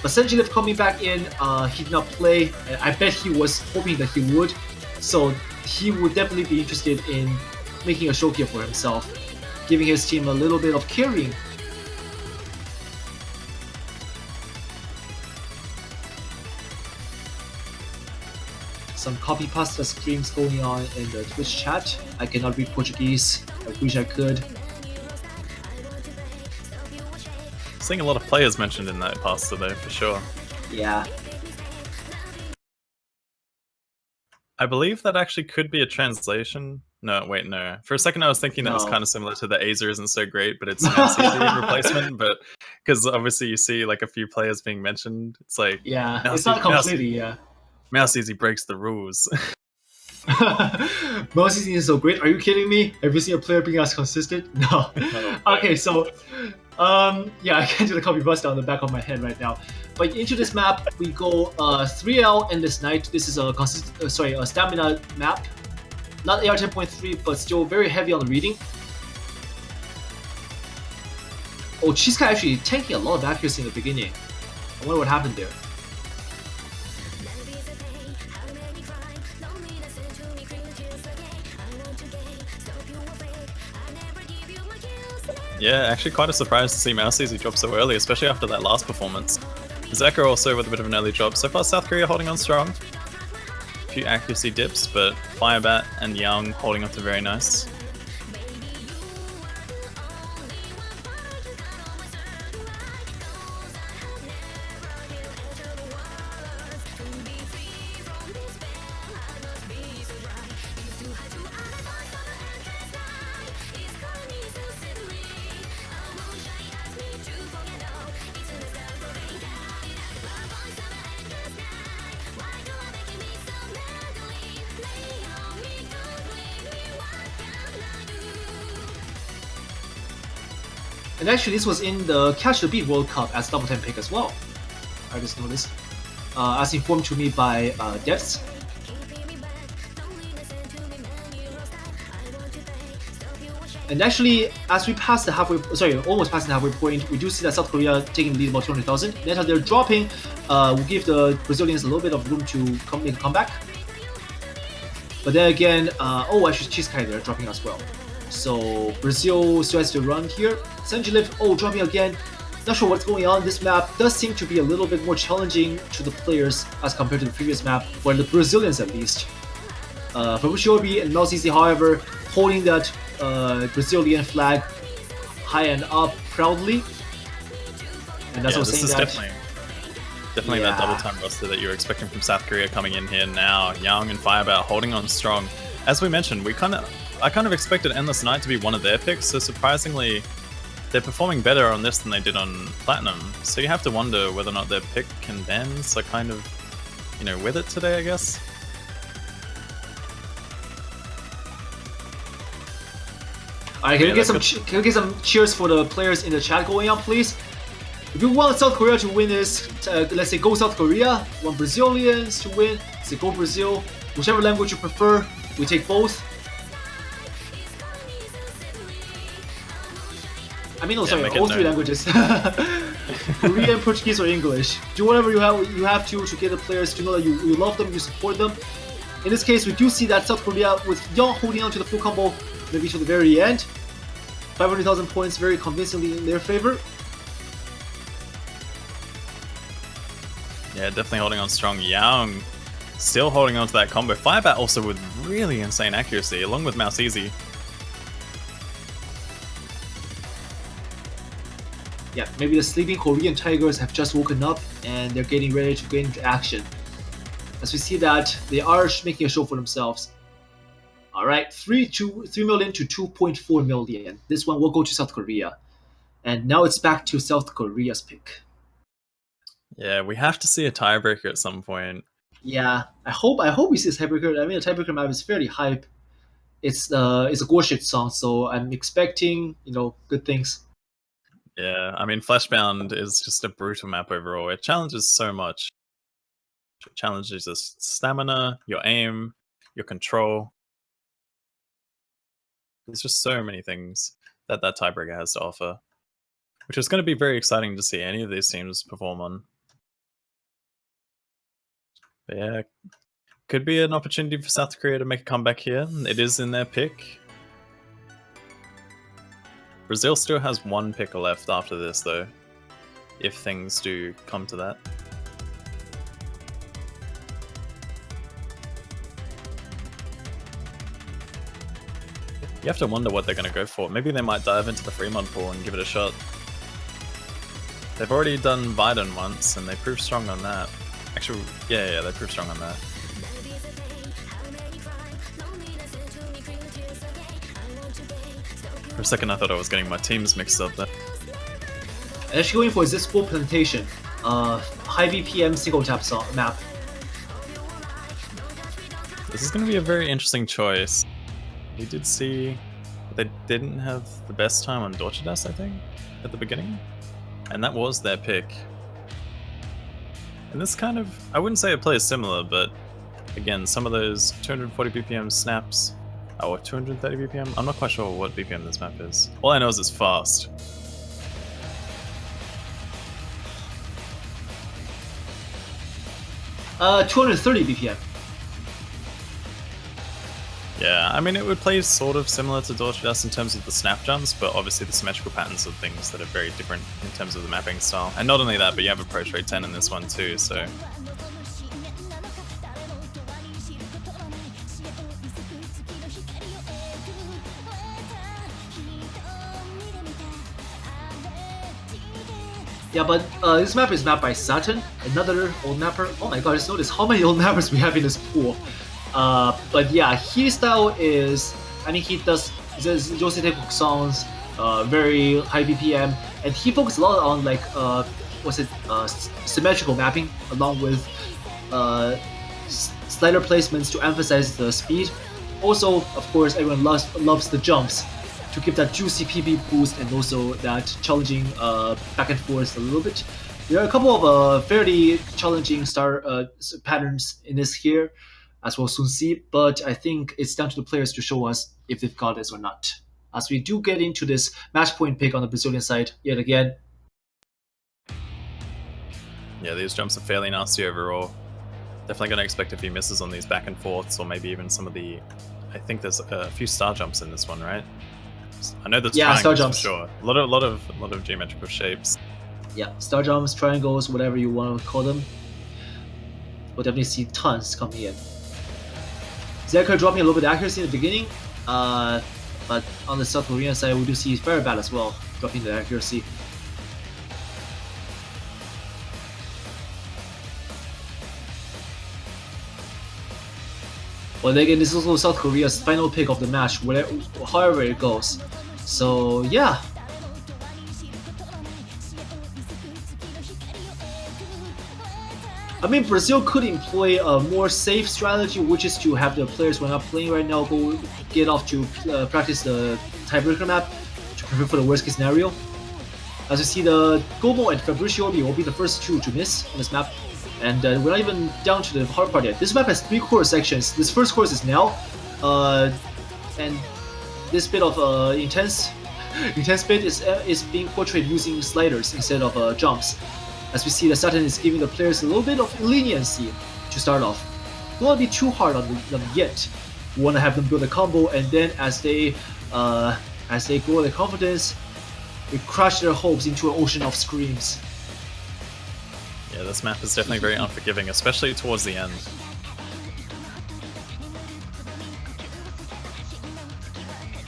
A: But Senjiliv coming back in, he did not play. I bet he was hoping that he would. So he would definitely be interested in making a show here for himself, giving his team a little bit of carrying. Some copy pasta streams going on in the Twitch chat. I cannot read Portuguese. I wish I could.
B: Seeing a lot of players mentioned in that pasta though, for sure.
A: Yeah.
B: I believe that actually could be a translation. No, wait, no. For a second I was thinking that was kind of similar to the Azer isn't so great, but it's Mouse Easy replacement. But because obviously you see like a few players being mentioned, it's like
A: it's not completely
B: Mouse Easy breaks the rules.
A: Mouse Easy is so great. Are you kidding me? Have you seen a player being as consistent? No. Okay, so I can't do the copy bust on the back of my head right now. But into this map, we go 3L Endless Night. This is a stamina map. Not AR 10.3, but still very heavy on the reading. Oh, Chiska actually tanking a lot of accuracy in the beginning. I wonder what happened there.
B: Yeah, actually quite a surprise to see Mouse Easy drop so early, especially after that last performance. Zeka also with a bit of an early drop. So far South Korea holding on strong. A few accuracy dips, but Firebat and Young holding on to very nice.
A: And actually, this was in the Catch the Beat World Cup as double 10 pick as well. I just noticed. As informed to me by Debs. And actually, as we pass the halfway, almost past the halfway point, we do see that South Korea taking the lead about 200,000. Then as they're dropping, will give the Brazilians a little bit of room to make a comeback. But then again, actually Cheesecake they're dropping as well. So Brazil still has to run here. Senjiliv, dropping again. Not sure what's going on. This map does seem to be a little bit more challenging to the players as compared to the previous map, for the Brazilians at least. Fabushiobi and Malzizi, however, holding that Brazilian flag high and up proudly. And that's
B: this is
A: that.
B: Definitely that double time buster that you were expecting from South Korea coming in here now. Young and Firebat holding on strong. As we mentioned, I kind of expected Endless Night to be one of their picks, so surprisingly, they're performing better on this than they did on Platinum. So you have to wonder whether or not their pick can dance, like kind of, with it today, I guess.
A: Alright, can we get some cheers for the players in the chat going on, please? If you want South Korea to win this, let's say go South Korea. Want Brazilians to win, say go Brazil. Whichever language you prefer, we take both. I mean, all 3 languages. Korean, Portuguese, or English. Do whatever you have to get the players to know that you love them, you support them. In this case, we do see that South Korea, with Young holding on to the full combo, maybe to the very end. 500,000 points very convincingly in their favor.
B: Yeah, definitely holding on strong. Young still holding on to that combo. Firebat also with really insane accuracy, along with Mouse Easy.
A: Yeah, maybe the sleeping Korean Tigers have just woken up and they're getting ready to get into action. As we see that they are making a show for themselves. Alright, 3 million to 2.4 million. This one will go to South Korea. And now it's back to South Korea's pick.
B: Yeah, we have to see a tiebreaker at some point.
A: Yeah, I hope we see a tiebreaker. I mean, the tiebreaker map is fairly hype. It's a Gorshit song, so I'm expecting, good things.
B: Yeah, I mean, Fleshbound is just a brutal map overall. It challenges so much. It challenges your stamina, your aim, your control. There's just so many things that tiebreaker has to offer, which is going to be very exciting to see any of these teams perform on. But yeah, could be an opportunity for South Korea to make a comeback here. It is in their pick. Brazil still has 1 pick left after this, though, if things do come to that. You have to wonder what they're going to go for. Maybe they might dive into the Fremont pool and give it a shot. They've already done Biden once, and they proved strong on that. Actually, yeah, they proved strong on that. For a second, I thought I was getting my teams mixed up there.
A: Actually going for this full presentation. High BPM single tap map.
B: This is going to be a very interesting choice. We did see they didn't have the best time on Dorchadas, I think, at the beginning. And that was their pick. And this kind of, I wouldn't say it plays similar, but again, some of those 240 BPM snaps, or 230 BPM? I'm not quite sure what BPM this map is. All I know is it's fast.
A: Uh, 230 BPM.
B: Yeah, I mean, it would play sort of similar to Dorchadas in terms of the snap jumps, but obviously the symmetrical patterns are things that are very different in terms of the mapping style. And not only that, but you have a Pro Trade 10 in this one too, so...
A: Yeah, but this map is mapped by Saturn, another old mapper. Oh my god, I just noticed how many old mappers we have in this pool. But yeah, his style is, I mean, he does Josei songs, very high BPM, and he focuses a lot on like, symmetrical mapping, along with slider placements to emphasize the speed. Also, of course, everyone loves the jumps to give that juicy PB boost and also that challenging back and forth a little bit. There are a couple of fairly challenging patterns in this here, as we'll soon see, but I think it's down to the players to show us if they've got this or not. As we do get into this match point pick on the Brazilian side yet again.
B: Yeah, these jumps are fairly nasty overall. Definitely going to expect a few misses on these back and forths, or maybe even some of the... I think there's a few star jumps in this one, right? I know there's
A: star jumps
B: for sure. A lot of geometrical shapes.
A: Yeah, star jumps, triangles, whatever you want to call them. We'll definitely see tons coming in. Zeker dropping a little bit of accuracy in the beginning, but on the South Korean side, we do see very bad as well, dropping the accuracy. But again, this is also South Korea's final pick of the match, however it goes. So yeah. I mean, Brazil could employ a more safe strategy, which is to have the players who are not playing right now go get off to practice the tiebreaker map to prepare for the worst case scenario. As you see, the Gomo and Fabricio will be the first two to miss on this map. And we're not even down to the hard part yet. This map has 3 course sections. This first course is now, and this bit of intense bit is being portrayed using sliders instead of jumps. As we see, the Saturn is giving the players a little bit of leniency to start off. Don't want to be too hard on them yet. We want to have them build a combo, and then as they grow their confidence, we crush their hopes into an ocean of screams.
B: Yeah, this map is definitely very unforgiving, especially towards the end.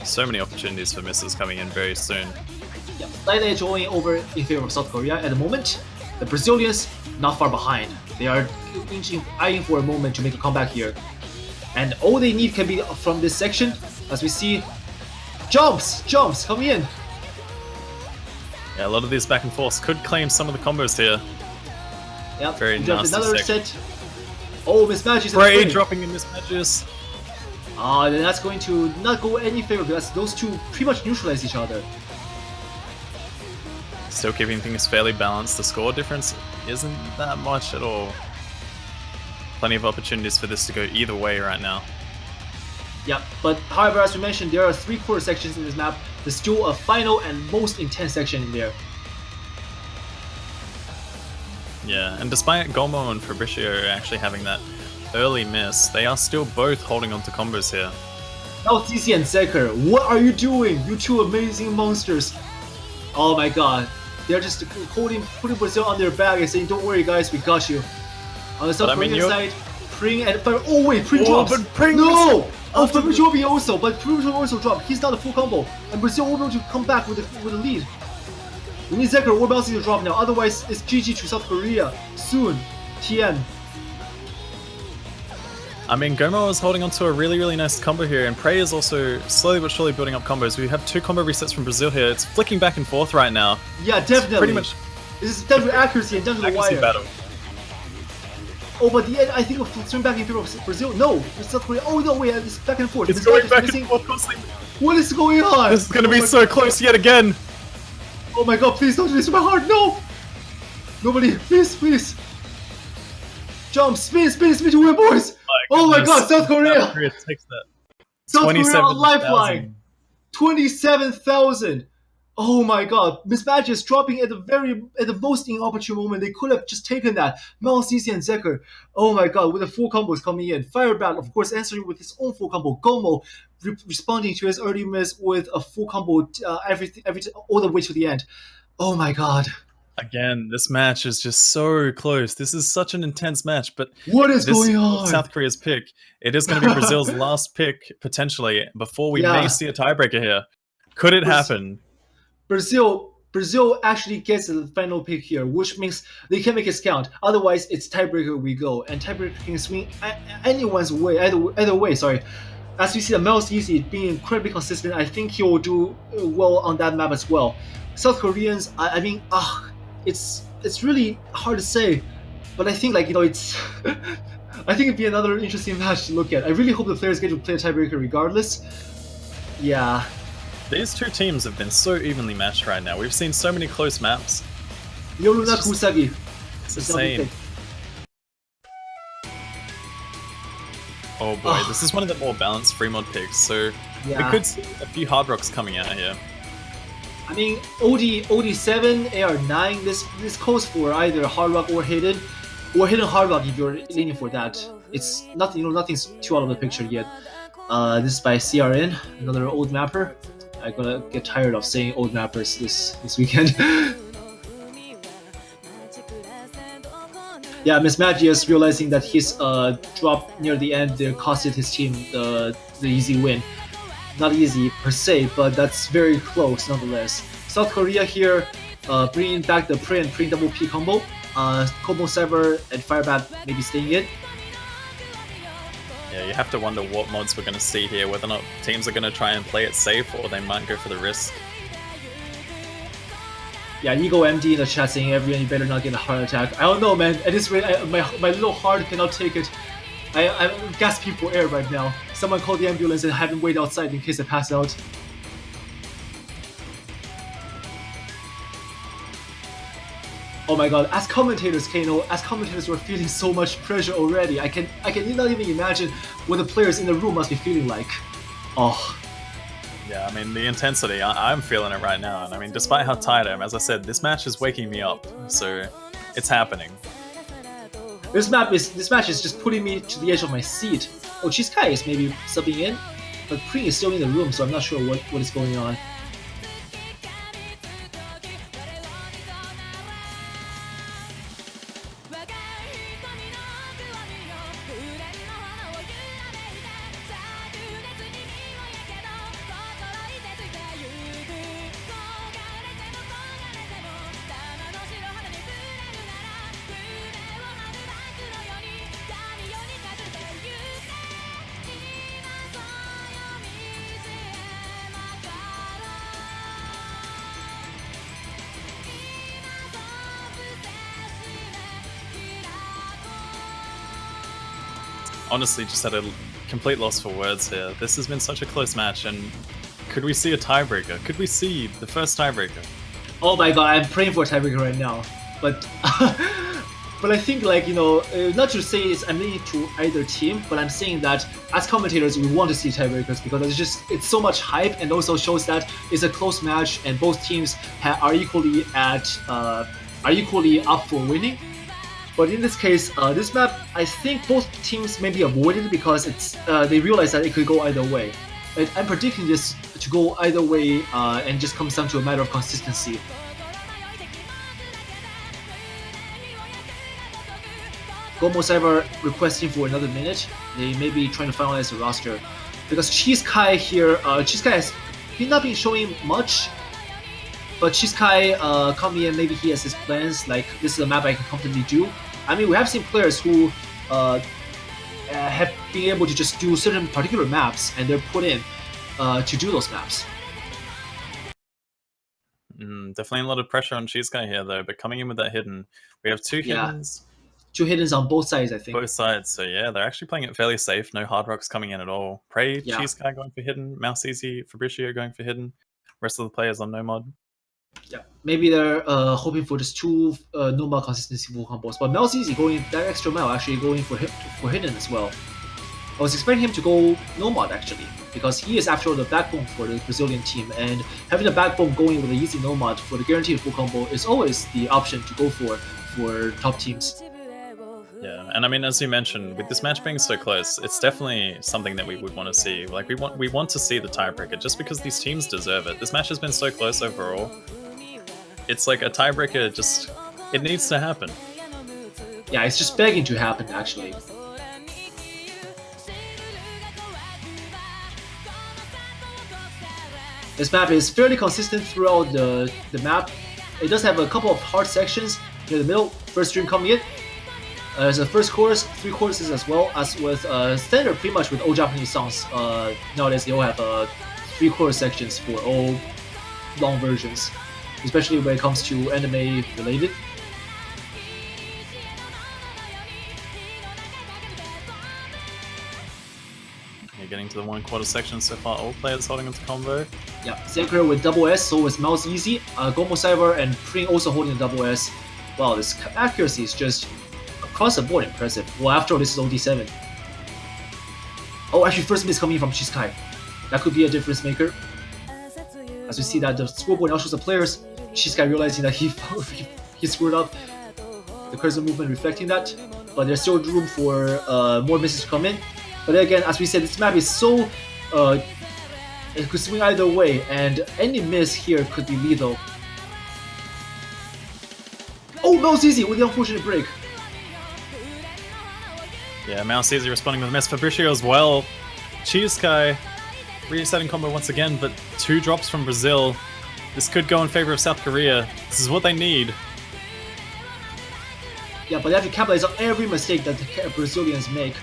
B: So many opportunities for misses coming in very soon.
A: Yeah, slight edge only over in favor of South Korea at the moment. The Brazilians not far behind. They are eyeing for a moment to make a comeback here. And all they need can be from this section, as we see jumps coming in.
B: Yeah, a lot of these back and forths could claim some of the combos here.
A: Yep,
B: very nasty
A: another
B: section.
A: set. Oh, mismatches.
B: Bray dropping in mismatches.
A: Then that's going to not go any favor because those two pretty much neutralize each other.
B: Still keeping things fairly balanced. The score difference isn't that much at all. Plenty of opportunities for this to go either way right now.
A: Yeah, but however, as we mentioned, there are 3 quarter sections in this map. There's still a final and most intense section in there.
B: Yeah, and despite Gomo and Fabricio actually having that early miss, they are still both holding on to combos here.
A: Now TC and Zeker, what are you doing? You two amazing monsters. Oh my god. They're just putting Brazil on their back and saying, don't worry guys, we got you. On the South Korean side, Pring and Fire. Oh wait, Pring drops.
B: But Pring
A: no! Fabricio will also, but Fabricio will also drop. He's not a full combo. And Brazil will be able to come back with a lead. We need Zeker or Bouncy to drop now, otherwise it's GG to South Korea. Soon. TN.
B: I mean, Gomo is holding onto a really nice combo here, and Prey is also slowly but surely building up combos. We have 2 combo resets from Brazil here. It's flicking back and forth right now.
A: Yeah, definitely.
B: Pretty much.
A: This is down to accuracy and down to the wire.
B: Battle.
A: Oh, but the end, I think of swing back in favor of Brazil. No, it's South Korea. Oh no, wait, it's back and forth.
B: It's going back and forth constantly.
A: What is going on?
B: This is going to be so close yet again.
A: Oh my god, please don't do this to my heart. No! Nobody, please. Jump, spin to win, boys. Oh my god, South Korea.
B: South Korea takes that.
A: South Korea on lifeline. 27,000. Oh my god, mismatches dropping at the most inopportune moment. They could have just taken that. Mao CC and Zeker. Oh my god, with the full combos coming in. Firebat, of course, answering with his own full combo. Gomo responding to his early miss with a full combo everything all the way to the end. Oh my god.
B: Again, this match is just so close. This is such an intense match, but
A: what is going on?
B: South Korea's pick. It is going to be Brazil's last pick, potentially, before we may see a tiebreaker here. Could it happen? Brazil
A: actually gets the final pick here, which means they can make it count. Otherwise, it's tiebreaker we go, and tiebreaker can swing anyone's way, either way. Sorry. As we see the Mouse Easy being incredibly consistent, I think he will do well on that map as well. South Koreans, I mean, it's really hard to say, but I think it's I think it'd be another interesting match to look at. I really hope the players get to play a tiebreaker regardless. Yeah.
B: These two teams have been so evenly matched right now. We've seen so many close maps.
A: Yoruna Kusagi.
B: It's insane. Oh boy, this is one of the more balanced free mod picks, so we could see a few hard rocks coming out here.
A: I mean, OD7, AR9, this calls for either hard rock or hidden hard rock if you're leaning for that. It's nothing, nothing's too out of the picture yet. This is by CRN, another old mapper. I'm gonna get tired of saying old mappers this weekend. Yeah, Miss Magius realizing that his drop near the end there costed his team the easy win. Not easy per se, but that's very close nonetheless. South Korea here bringing back the Prey and Pring double P combo. Combo Cyber and Firebat maybe staying in.
B: Yeah, you have to wonder what mods we're going to see here, whether or not teams are going to try and play it safe or they might go for the risk.
A: Yeah, Ego MD in the chat saying everyone you better not get a heart attack. I don't know, man. At this rate, my little heart cannot take it. I'm gasping for air right now. Someone call the ambulance and have him wait outside in case I pass out. Oh my god, as commentators, Kano, as commentators we're feeling so much pressure already. I can not even imagine what the players in the room must be feeling like. Oh.
B: Yeah, I mean, the intensity, I'm feeling it right now. And I mean, despite how tired I am, as I said, this match is waking me up. So, it's happening.
A: This match is just putting me to the edge of my seat. Oh, Chiskai is maybe subbing in, but Pring is still in the room, so I'm not sure what is going on.
B: Honestly, just at a complete loss for words here. This has been such a close match, and could we see a tiebreaker? Could we see the first tiebreaker?
A: Oh my god, I'm praying for a tiebreaker right now. But but I think, like, you know, not to say I'm leaning to either team, but I'm saying that as commentators we want to see tiebreakers because it's so much hype, and also shows that it's a close match and both teams are equally up for winning. But in this case, this map, I think both teams maybe avoided because they realize that it could go either way. I'm predicting this to go either way, and just comes down to a matter of consistency. Gomo Cyber requesting for another minute. They may be trying to finalize the roster. Because Chiskai here, Chiskai has not been showing much, but Chiskai coming in, maybe he has his plans, like this is a map I can comfortably do. I mean, we have seen players who have been able to just do certain particular maps, and they're put in to do those maps.
B: Definitely a lot of pressure on Chiskai here, though, but coming in with that hidden, we have two hiddens.
A: Two hiddens on both sides, I think.
B: Both sides, so yeah, they're actually playing it fairly safe. No hard rocks coming in at all. Prey, Chiskai going for hidden, Mouse Easy, Fabricio going for hidden. Rest of the players on no mod.
A: Yeah, maybe they're hoping for just two no mod consistency full combos, but Mouse Easy going that extra mile, actually going for hidden as well. I was expecting him to go no mod actually, because he is after all the backbone for the Brazilian team, and having the backbone going with an easy no mod for the guaranteed full combo is always the option to go for top teams.
B: Yeah, and I mean, as you mentioned, with this match being so close, it's definitely something that we would want to see. Like, we want to see the tiebreaker just because these teams deserve it. This match has been so close overall. It's like a tiebreaker, just it needs to happen.
A: Yeah, it's just begging to happen actually. This map is fairly consistent throughout the map. It does have a couple of hard sections near the middle. First stream coming in. There's a first chorus, 3 choruses as well, as with standard pretty much with all Japanese songs. Nowadays they all have 3 chorus sections for all long versions, especially when it comes to anime related.
B: You're getting into the 1/4 section so far. All players holding into combo.
A: Yeah, Zenker with double S, so is Mouse easy. Gomo Cyber and Pring also holding the double S. Wow, this accuracy is just across the board impressive. Well, after all, this is OD7. Oh, actually, first miss coming from Chiskai. That could be a difference maker. As we see that the scoreboard now shows the players, Chiskai realizing that he screwed up. The cursor movement reflecting that, but there's still room for more misses to come in. But then again, as we said, this map is so it could swing either way, and any miss here could be lethal. Oh, Mouse Easy with the unfortunate break.
B: Yeah, Mouse Easy responding with a miss. Fabricio as well. Chiskai resetting combo once again, but 2 drops from Brazil. This could go in favor of South Korea. This is what they need.
A: Yeah, but they have to capitalize on every mistake that the Brazilians make.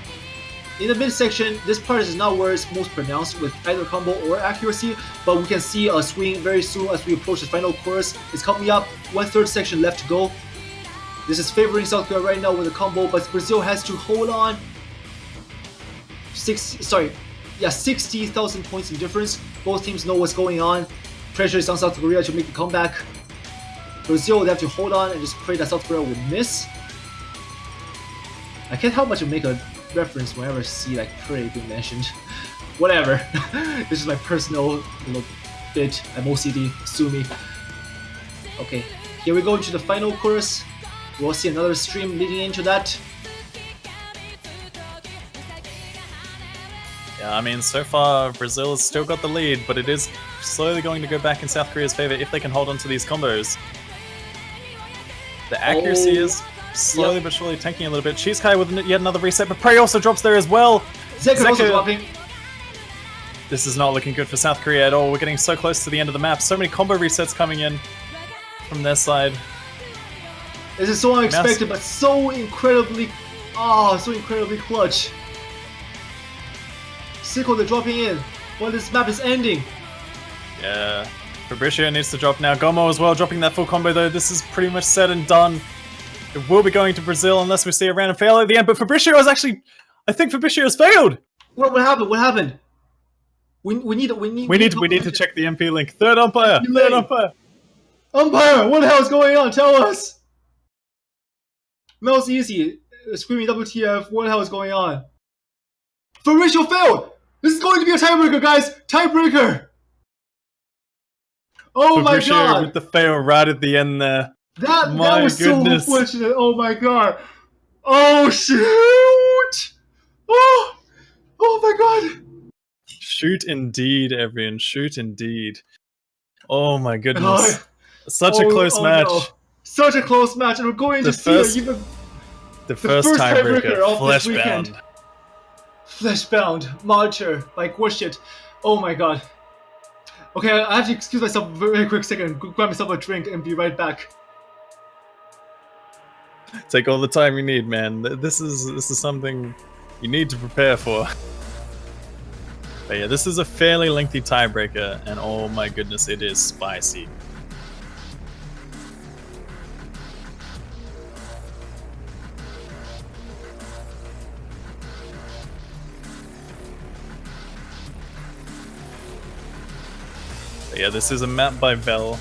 A: In the midsection, this part is not where it's most pronounced with either combo or accuracy, but we can see a swing very soon as we approach the final chorus. It's coming up, 1/3 section left to go. This is favoring South Korea right now with a combo, but Brazil has to hold on. 60,000 points in difference. Both teams know what's going on. Pressure is on South Korea to make the comeback. Brazil, they have to hold on and just pray that South Korea will miss. I can't help but to make a reference whenever I see like pray being mentioned. Whatever. This is my personal little bit. I'm OCD. Sue me. Okay, here we go into the final chorus. We'll see another stream leading into that.
B: Yeah, I mean, so far Brazil has still got the lead, but it is slowly going to go back in South Korea's favor if they can hold on to these combos. The accuracy is slowly but surely tanking a little bit. Chiskai with yet another reset, but Prey also drops there as well.
A: Zenker also dropping.
B: This is not looking good for South Korea at all. We're getting so close to the end of the map. So many combo resets coming in from their side.
A: This is so unexpected, but so incredibly clutch. Sickle, they're dropping in while this map is ending.
B: Yeah, Fabricio needs to drop now. Gomo as well, dropping that full combo though. This is pretty much said and done. It will be going to Brazil unless we see a random fail at the end, but Fabricio has actually... I think Fabricio has failed!
A: What happened? What happened? We need
B: to check the MP link. Third umpire! Third umpire!
A: Umpire! What the hell is going on? Tell us! Mouse Easy, screaming WTF, what the hell is going on? Fabricio failed! This is going to be a tiebreaker, guys! Tiebreaker! Oh my god!
B: With the fail right at the end there.
A: That was so unfortunate. Oh my god! Oh shoot! Oh my god!
B: Shoot indeed, everyone. Shoot indeed. Oh my goodness. Such a close match. No.
A: Such a close match, and we're going to see
B: the first tiebreaker of Fleshbound.
A: Fleshbound, Marcher, like worship. Oh my god. Okay, I have to excuse myself a very quick second, grab myself a drink and be right back.
B: Take all the time you need, man. This is something you need to prepare for. But yeah, this is a fairly lengthy tiebreaker, and oh my goodness, it is spicy. But yeah, this is a map by Vel.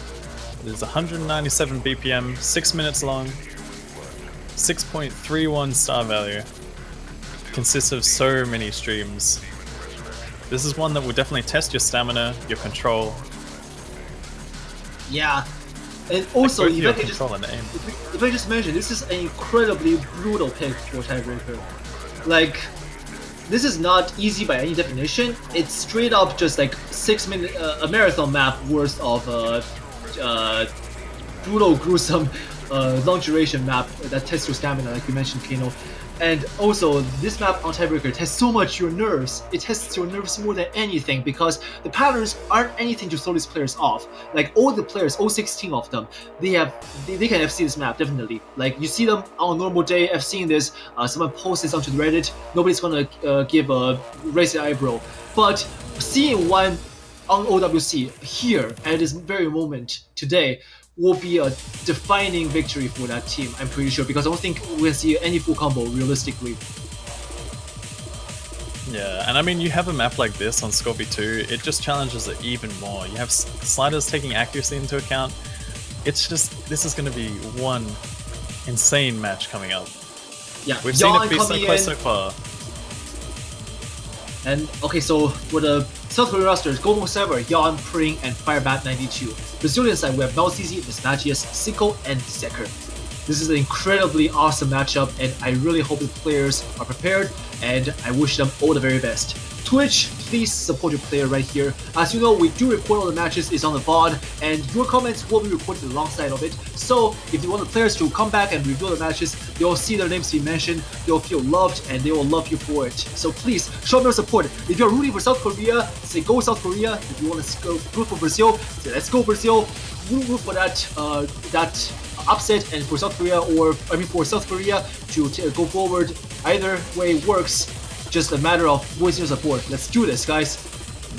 B: It is 197 BPM, 6 minutes long, 6.31 star value. Consists of so many streams. This is one that will definitely test your stamina, your control.
A: Yeah, and also
B: like
A: if I just mention, this is an incredibly brutal pick for tiebreaker. Like, this is not easy by any definition. It's straight up just like 6 minute a marathon map worth of brutal, gruesome, long duration map that tests your stamina, like you mentioned, Kano. And also, this map on Tiebreaker tests so much your nerves. It tests your nerves more than anything because the patterns aren't anything to throw these players off. Like all the players, all 16 of them, they can FC this map definitely. Like you see them on a normal day FCing this. Someone posts this onto the Reddit. Nobody's gonna raise their eyebrow. But seeing one on OWC here at this very moment today will be a defining victory for that team, I'm pretty sure, because I don't think we'll see any full combo realistically.
B: Yeah, and I mean, you have a map like this on Scorpio 2, it just challenges it even more. You have sliders taking accuracy into account. It's just, this is going to be one insane match coming up.
A: Yeah,
B: We've seen
A: Yawn
B: it be so
A: coming
B: close
A: in.
B: so far.
A: And okay, so for the South Korean rosters, Gomo Cyber, Yawn, Pring, and Firebat 92. Brazilian side, we have Malzizi, Mismagius, Sicko, and Zeker. This is an incredibly awesome matchup, and I really hope the players are prepared, and I wish them all the very best. Twitch, please support your player right here. As you know, we do record all the matches, it's on the VOD, and your comments will be recorded alongside of it. So if you want the players to come back and review the matches, they'll see their names be mentioned, they'll feel loved, and they will love you for it. So please, show them your support. If you're rooting for South Korea, say go South Korea. If you want to go root for Brazil, say let's go Brazil. Root for that upset, and for South Korea, for South Korea to go forward. Either way works. Just a matter of voicing your support. Let's do this, guys.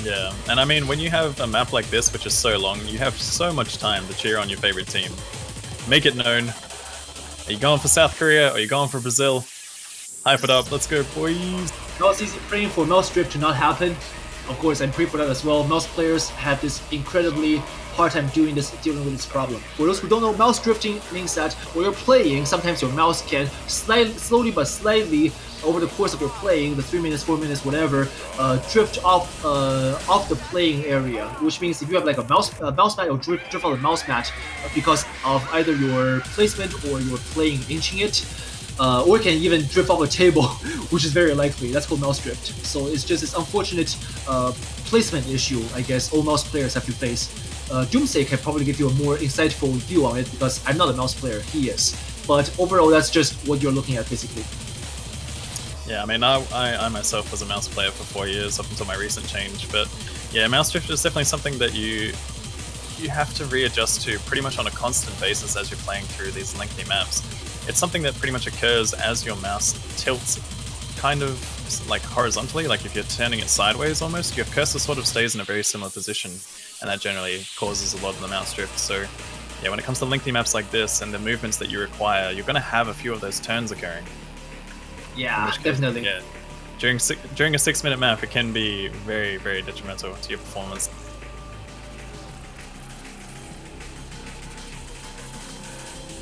B: Yeah, and I mean, when you have a map like this, which is so long, you have so much time to cheer on your favorite team. Make it known. Are you going for South Korea? Are you going for Brazil? Hype it up. Let's go, boys.
A: Mouse easy praying for mouse drift to not happen. Of course, I'm praying for that as well. Mouse players have this incredibly hard time dealing with this problem. For those who don't know, mouse drifting means that when you're playing, sometimes your mouse can slowly but slightly, over the course of your playing, the 3 minutes, 4 minutes, whatever, drift off the playing area. Which means if you have like a mouse mat, you'll drift off the mouse mat because of either your placement or your playing inching it. Or it can even drift off a table, which is very likely. That's called mouse drift. So it's just this unfortunate placement issue, I guess, all mouse players have to face. Doomsday can probably give you a more insightful view on it because I'm not a mouse player, he is. But overall, that's just what you're looking at, basically.
B: Yeah, I mean, I myself was a mouse player for 4 years up until my recent change, but yeah, mouse drift is definitely something that you have to readjust to pretty much on a constant basis as you're playing through these lengthy maps. It's something that pretty much occurs as your mouse tilts kind of like horizontally, like if you're turning it sideways almost, your cursor sort of stays in a very similar position, and that generally causes a lot of the mouse drift. So yeah, when it comes to lengthy maps like this and the movements that you require, you're going to have a few of those turns occurring.
A: Yeah, definitely.
B: Yeah, during a 6-minute map, it can be very, very detrimental to your performance.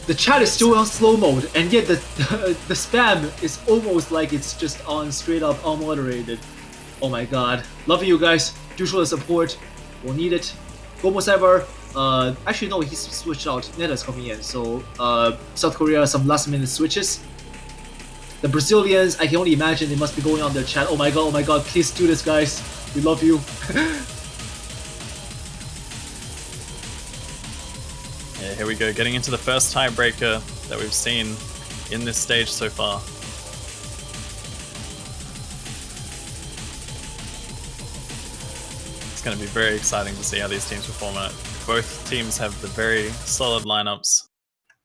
A: The chat is still on slow mode, and yet the spam is almost like it's just on straight up unmoderated. Oh my god. Love you guys. Do show the support. We'll need it. Gomo Cyber. Actually no, he's switched out. Neta's coming in. So South Korea, some last minute switches. The Brazilians, I can only imagine they must be going on their chat. Oh my god, please do this, guys. We love you.
B: Yeah, here we go, getting into the first tiebreaker that we've seen in this stage so far. It's going to be very exciting to see how these teams perform on it. Both teams have the very solid lineups,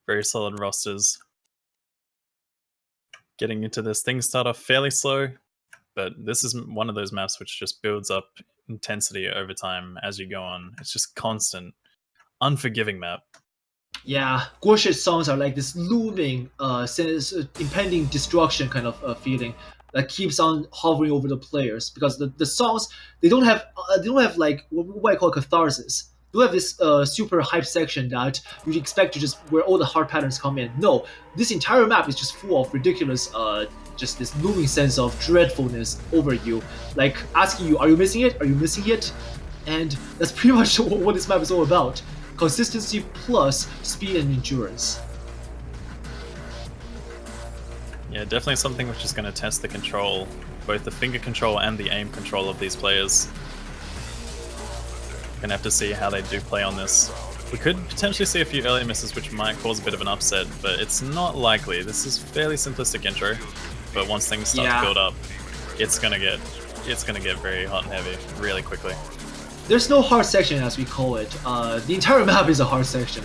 B: very solid rosters. Getting into this, things start off fairly slow, but this is one of those maps which just builds up intensity over time as you go on. It's just constant, unforgiving map.
A: Yeah, Gorsh's songs are like this looming, impending destruction kind of feeling that keeps on hovering over the players, because the songs they don't have like what I call catharsis. They don't have this super hype section that you'd expect to just where all the hard patterns come in. No, this entire map is just full of ridiculous, just this looming sense of dreadfulness over you, like asking you, are you missing it? Are you missing it? And that's pretty much what this map is all about. Consistency plus speed and endurance.
B: Yeah, definitely something which is going to test the control, both the finger control and the aim control of these players. Gonna have to see how they do play on this. We could potentially see a few early misses which might cause a bit of an upset, but it's not likely. This is fairly simplistic intro, but once things start to build up, it's gonna get very hot and heavy really quickly.
A: There's no hard section as we call it. The entire map is a hard section.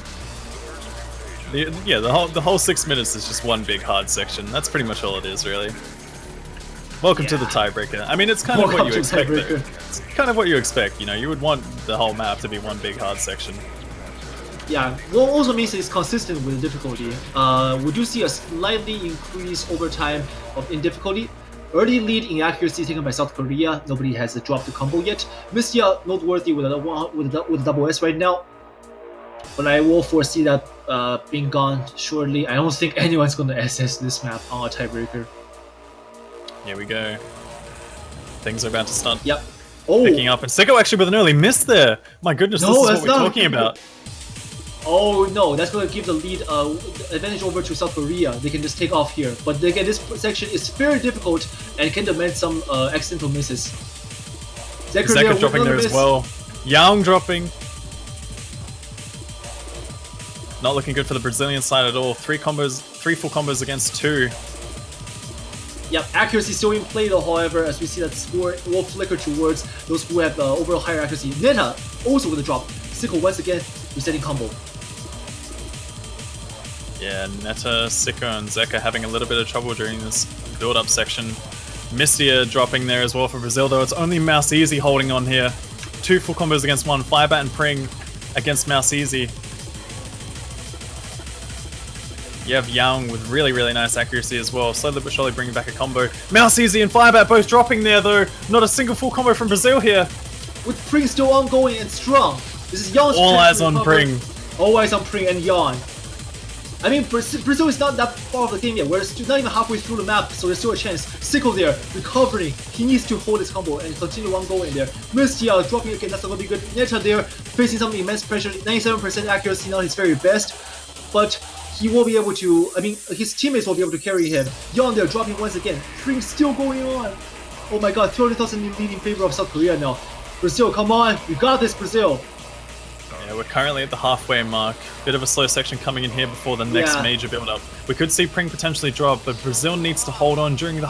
B: The whole 6 minutes is just one big hard section. That's pretty much all it is, really. Welcome to the tiebreaker. I mean, it's kind of what you expect, though. It's kind of what you expect, you know, you would want the whole map to be one big hard section.
A: Yeah, what also means it's consistent with the difficulty. We do see a slightly increase over time in difficulty. Early lead in accuracy taken by South Korea. Nobody has dropped the combo yet. Mistia noteworthy with a double S right now. But I will foresee that being gone shortly. I don't think anyone's going to SS this map on a tiebreaker.
B: Here we go. Things are about to start
A: Yep. Oh.
B: picking up. And Sicko actually with an early miss there. My goodness, this is what we're talking about.
A: Oh no, that's going to give the lead advantage over to South Korea. They can just take off here. But again, this section is very difficult and can demand some accidental misses.
B: Zeka dropping there as well. Yang dropping. Not looking good for the Brazilian side at all. 3 full combos against 2.
A: Yep, accuracy still in play though, however, as we see that score will flicker towards those who have overall higher accuracy. Neta also with a drop. Sicko once again resetting combo.
B: Yeah, Neta, Sicko, and Zeka having a little bit of trouble during this build-up section. Mistia dropping there as well for Brazil, though. It's only Mouse Easy holding on here. 2 full combos against 1. Firebat and Pring against Mouse Easy. You have Yang with really, really nice accuracy as well. Slowly but surely bringing back a combo. Mouse Easy and Firebat both dropping there, though. Not a single full combo from Brazil here.
A: With Pring still ongoing and strong. This is Yang's
B: all eyes on Pring.
A: All eyes on Pring and Yang. I mean, Brazil is not that far of the game yet. We're still not even halfway through the map, so there's still a chance. Sicko there, recovering. He needs to hold his combo and continue ongoing there. Mistia dropping again, that's not going to be good. Neta there, facing some immense pressure. 97% accuracy, not his very best. But he will be able to, I mean, his teammates will be able to carry him. Yang there, dropping once again. Pring still going on. Oh my god, 300,000 lead in favor of South Korea now. Brazil, come on. You got this, Brazil.
B: Yeah, we're currently at the halfway mark. Bit of a slow section coming in here before the next major build-up. We could see Pring potentially drop, but Brazil needs to hold on during the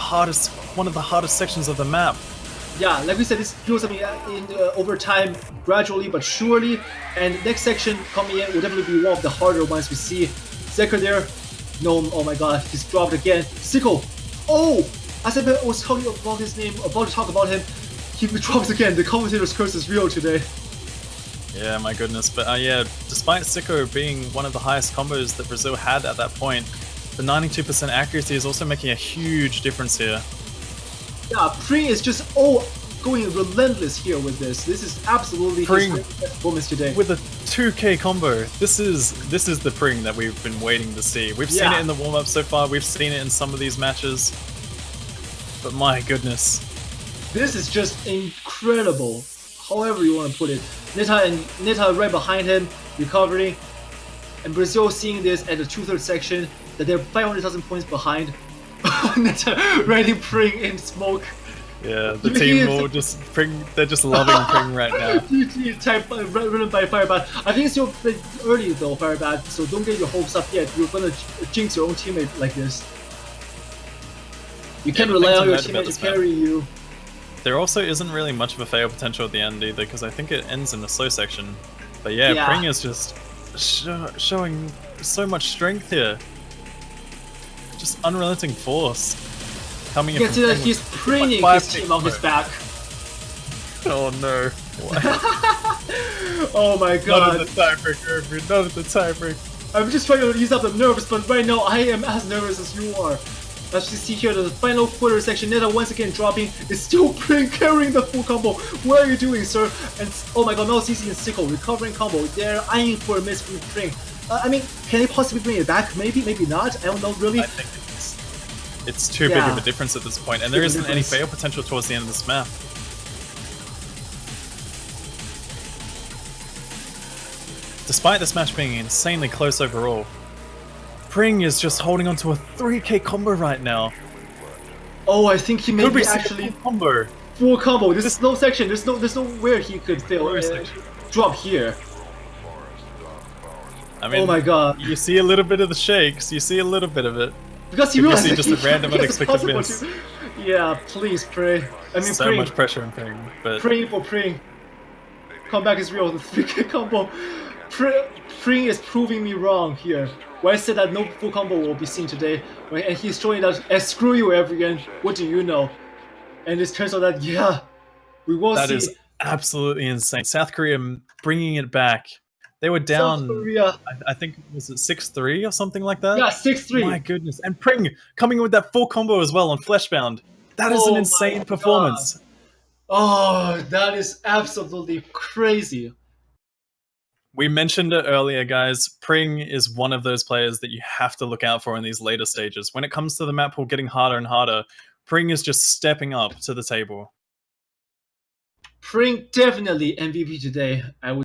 B: one of the hardest sections of the map.
A: Yeah, like we said, this builds up over time, gradually but surely. And next section coming in will definitely be one of the harder ones we see. Zeka there. No, oh my god, he's dropped again. Sicko. Oh! As I was talking about his name, about to talk about him, he drops again. The commentator's curse is real today.
B: Yeah, my goodness. But yeah, despite Sicko being one of the highest combos that Brazil had at that point, the 92% accuracy is also making a huge difference here.
A: Yeah, Pring is just going relentless here with this. This is absolutely his best performance today.
B: With a 2k combo. This is the Pring that we've been waiting to see. We've seen it in the warm-up so far, we've seen it in some of these matches. But my goodness.
A: This is just incredible. However you want to put it. Neta right behind him, recovering. And Brazil seeing this at the 2/3 section, that they're 500,000 points behind. Neta riding Pring in smoke.
B: Yeah, the team will just they're just loving Pring right now.
A: GG type written by Firebat. I think it's still a bit early though, Firebat, so don't get your hopes up yet. You're gonna jinx your own teammate like this. You can't rely on your teammate to carry you.
B: There also isn't really much of a fail potential at the end either, because I think it ends in the slow section. But yeah, Pring is just showing so much strength here. Just unrelenting force. Coming in.
A: You can see that he's preening his team on his back.
B: Oh no.
A: Oh my god.
B: Not in the tiebreaker, not in the tiebreaker.
A: I'm just trying to ease up the nerves, but right now I am as nervous as you are. As you see here, the final quarter section, Neta once again dropping, is still carrying the full combo. What are you doing, sir? And oh my god, now CC and Sicko recovering combo. They're eyeing for a miss from Pring. I mean, can they possibly bring it back? Maybe, maybe not. I don't know really.
B: I think it's too big of a difference at this point, and there isn't any fail potential towards the end of this map. Despite this match being insanely close overall, Pring is just holding on to a 3k combo right now.
A: Oh, I think he may be actually full combo. This is no section. There's nowhere he could fail. Drop here.
B: I mean,
A: oh my god.
B: You see a little bit of the shakes. You see a little bit of it.
A: Because he realized
B: just a random unexpected miss.
A: Yeah, please pray. I mean,
B: so much pressure on Pring, but
A: praying for Pring. Comeback is real. The 3k combo. Pring is proving me wrong here. Where I said that no full combo will be seen today, and he's showing that, screw you, everyone. What do you know? And it turns out that we will see.
B: That is absolutely insane. South Korea bringing it back. They were down, I think, was it 6-3 or something like that?
A: Yeah, 6-3.
B: My goodness. And Pring coming in with that full combo as well on Fleshbound. That is an
A: Oh
B: insane
A: my god.
B: performance.
A: Oh, that is absolutely crazy.
B: We mentioned it earlier, guys. Pring is one of those players that you have to look out for in these later stages. When it comes to the map pool getting harder and harder, Pring is just stepping up to the table.
A: Pring definitely MVP today, I would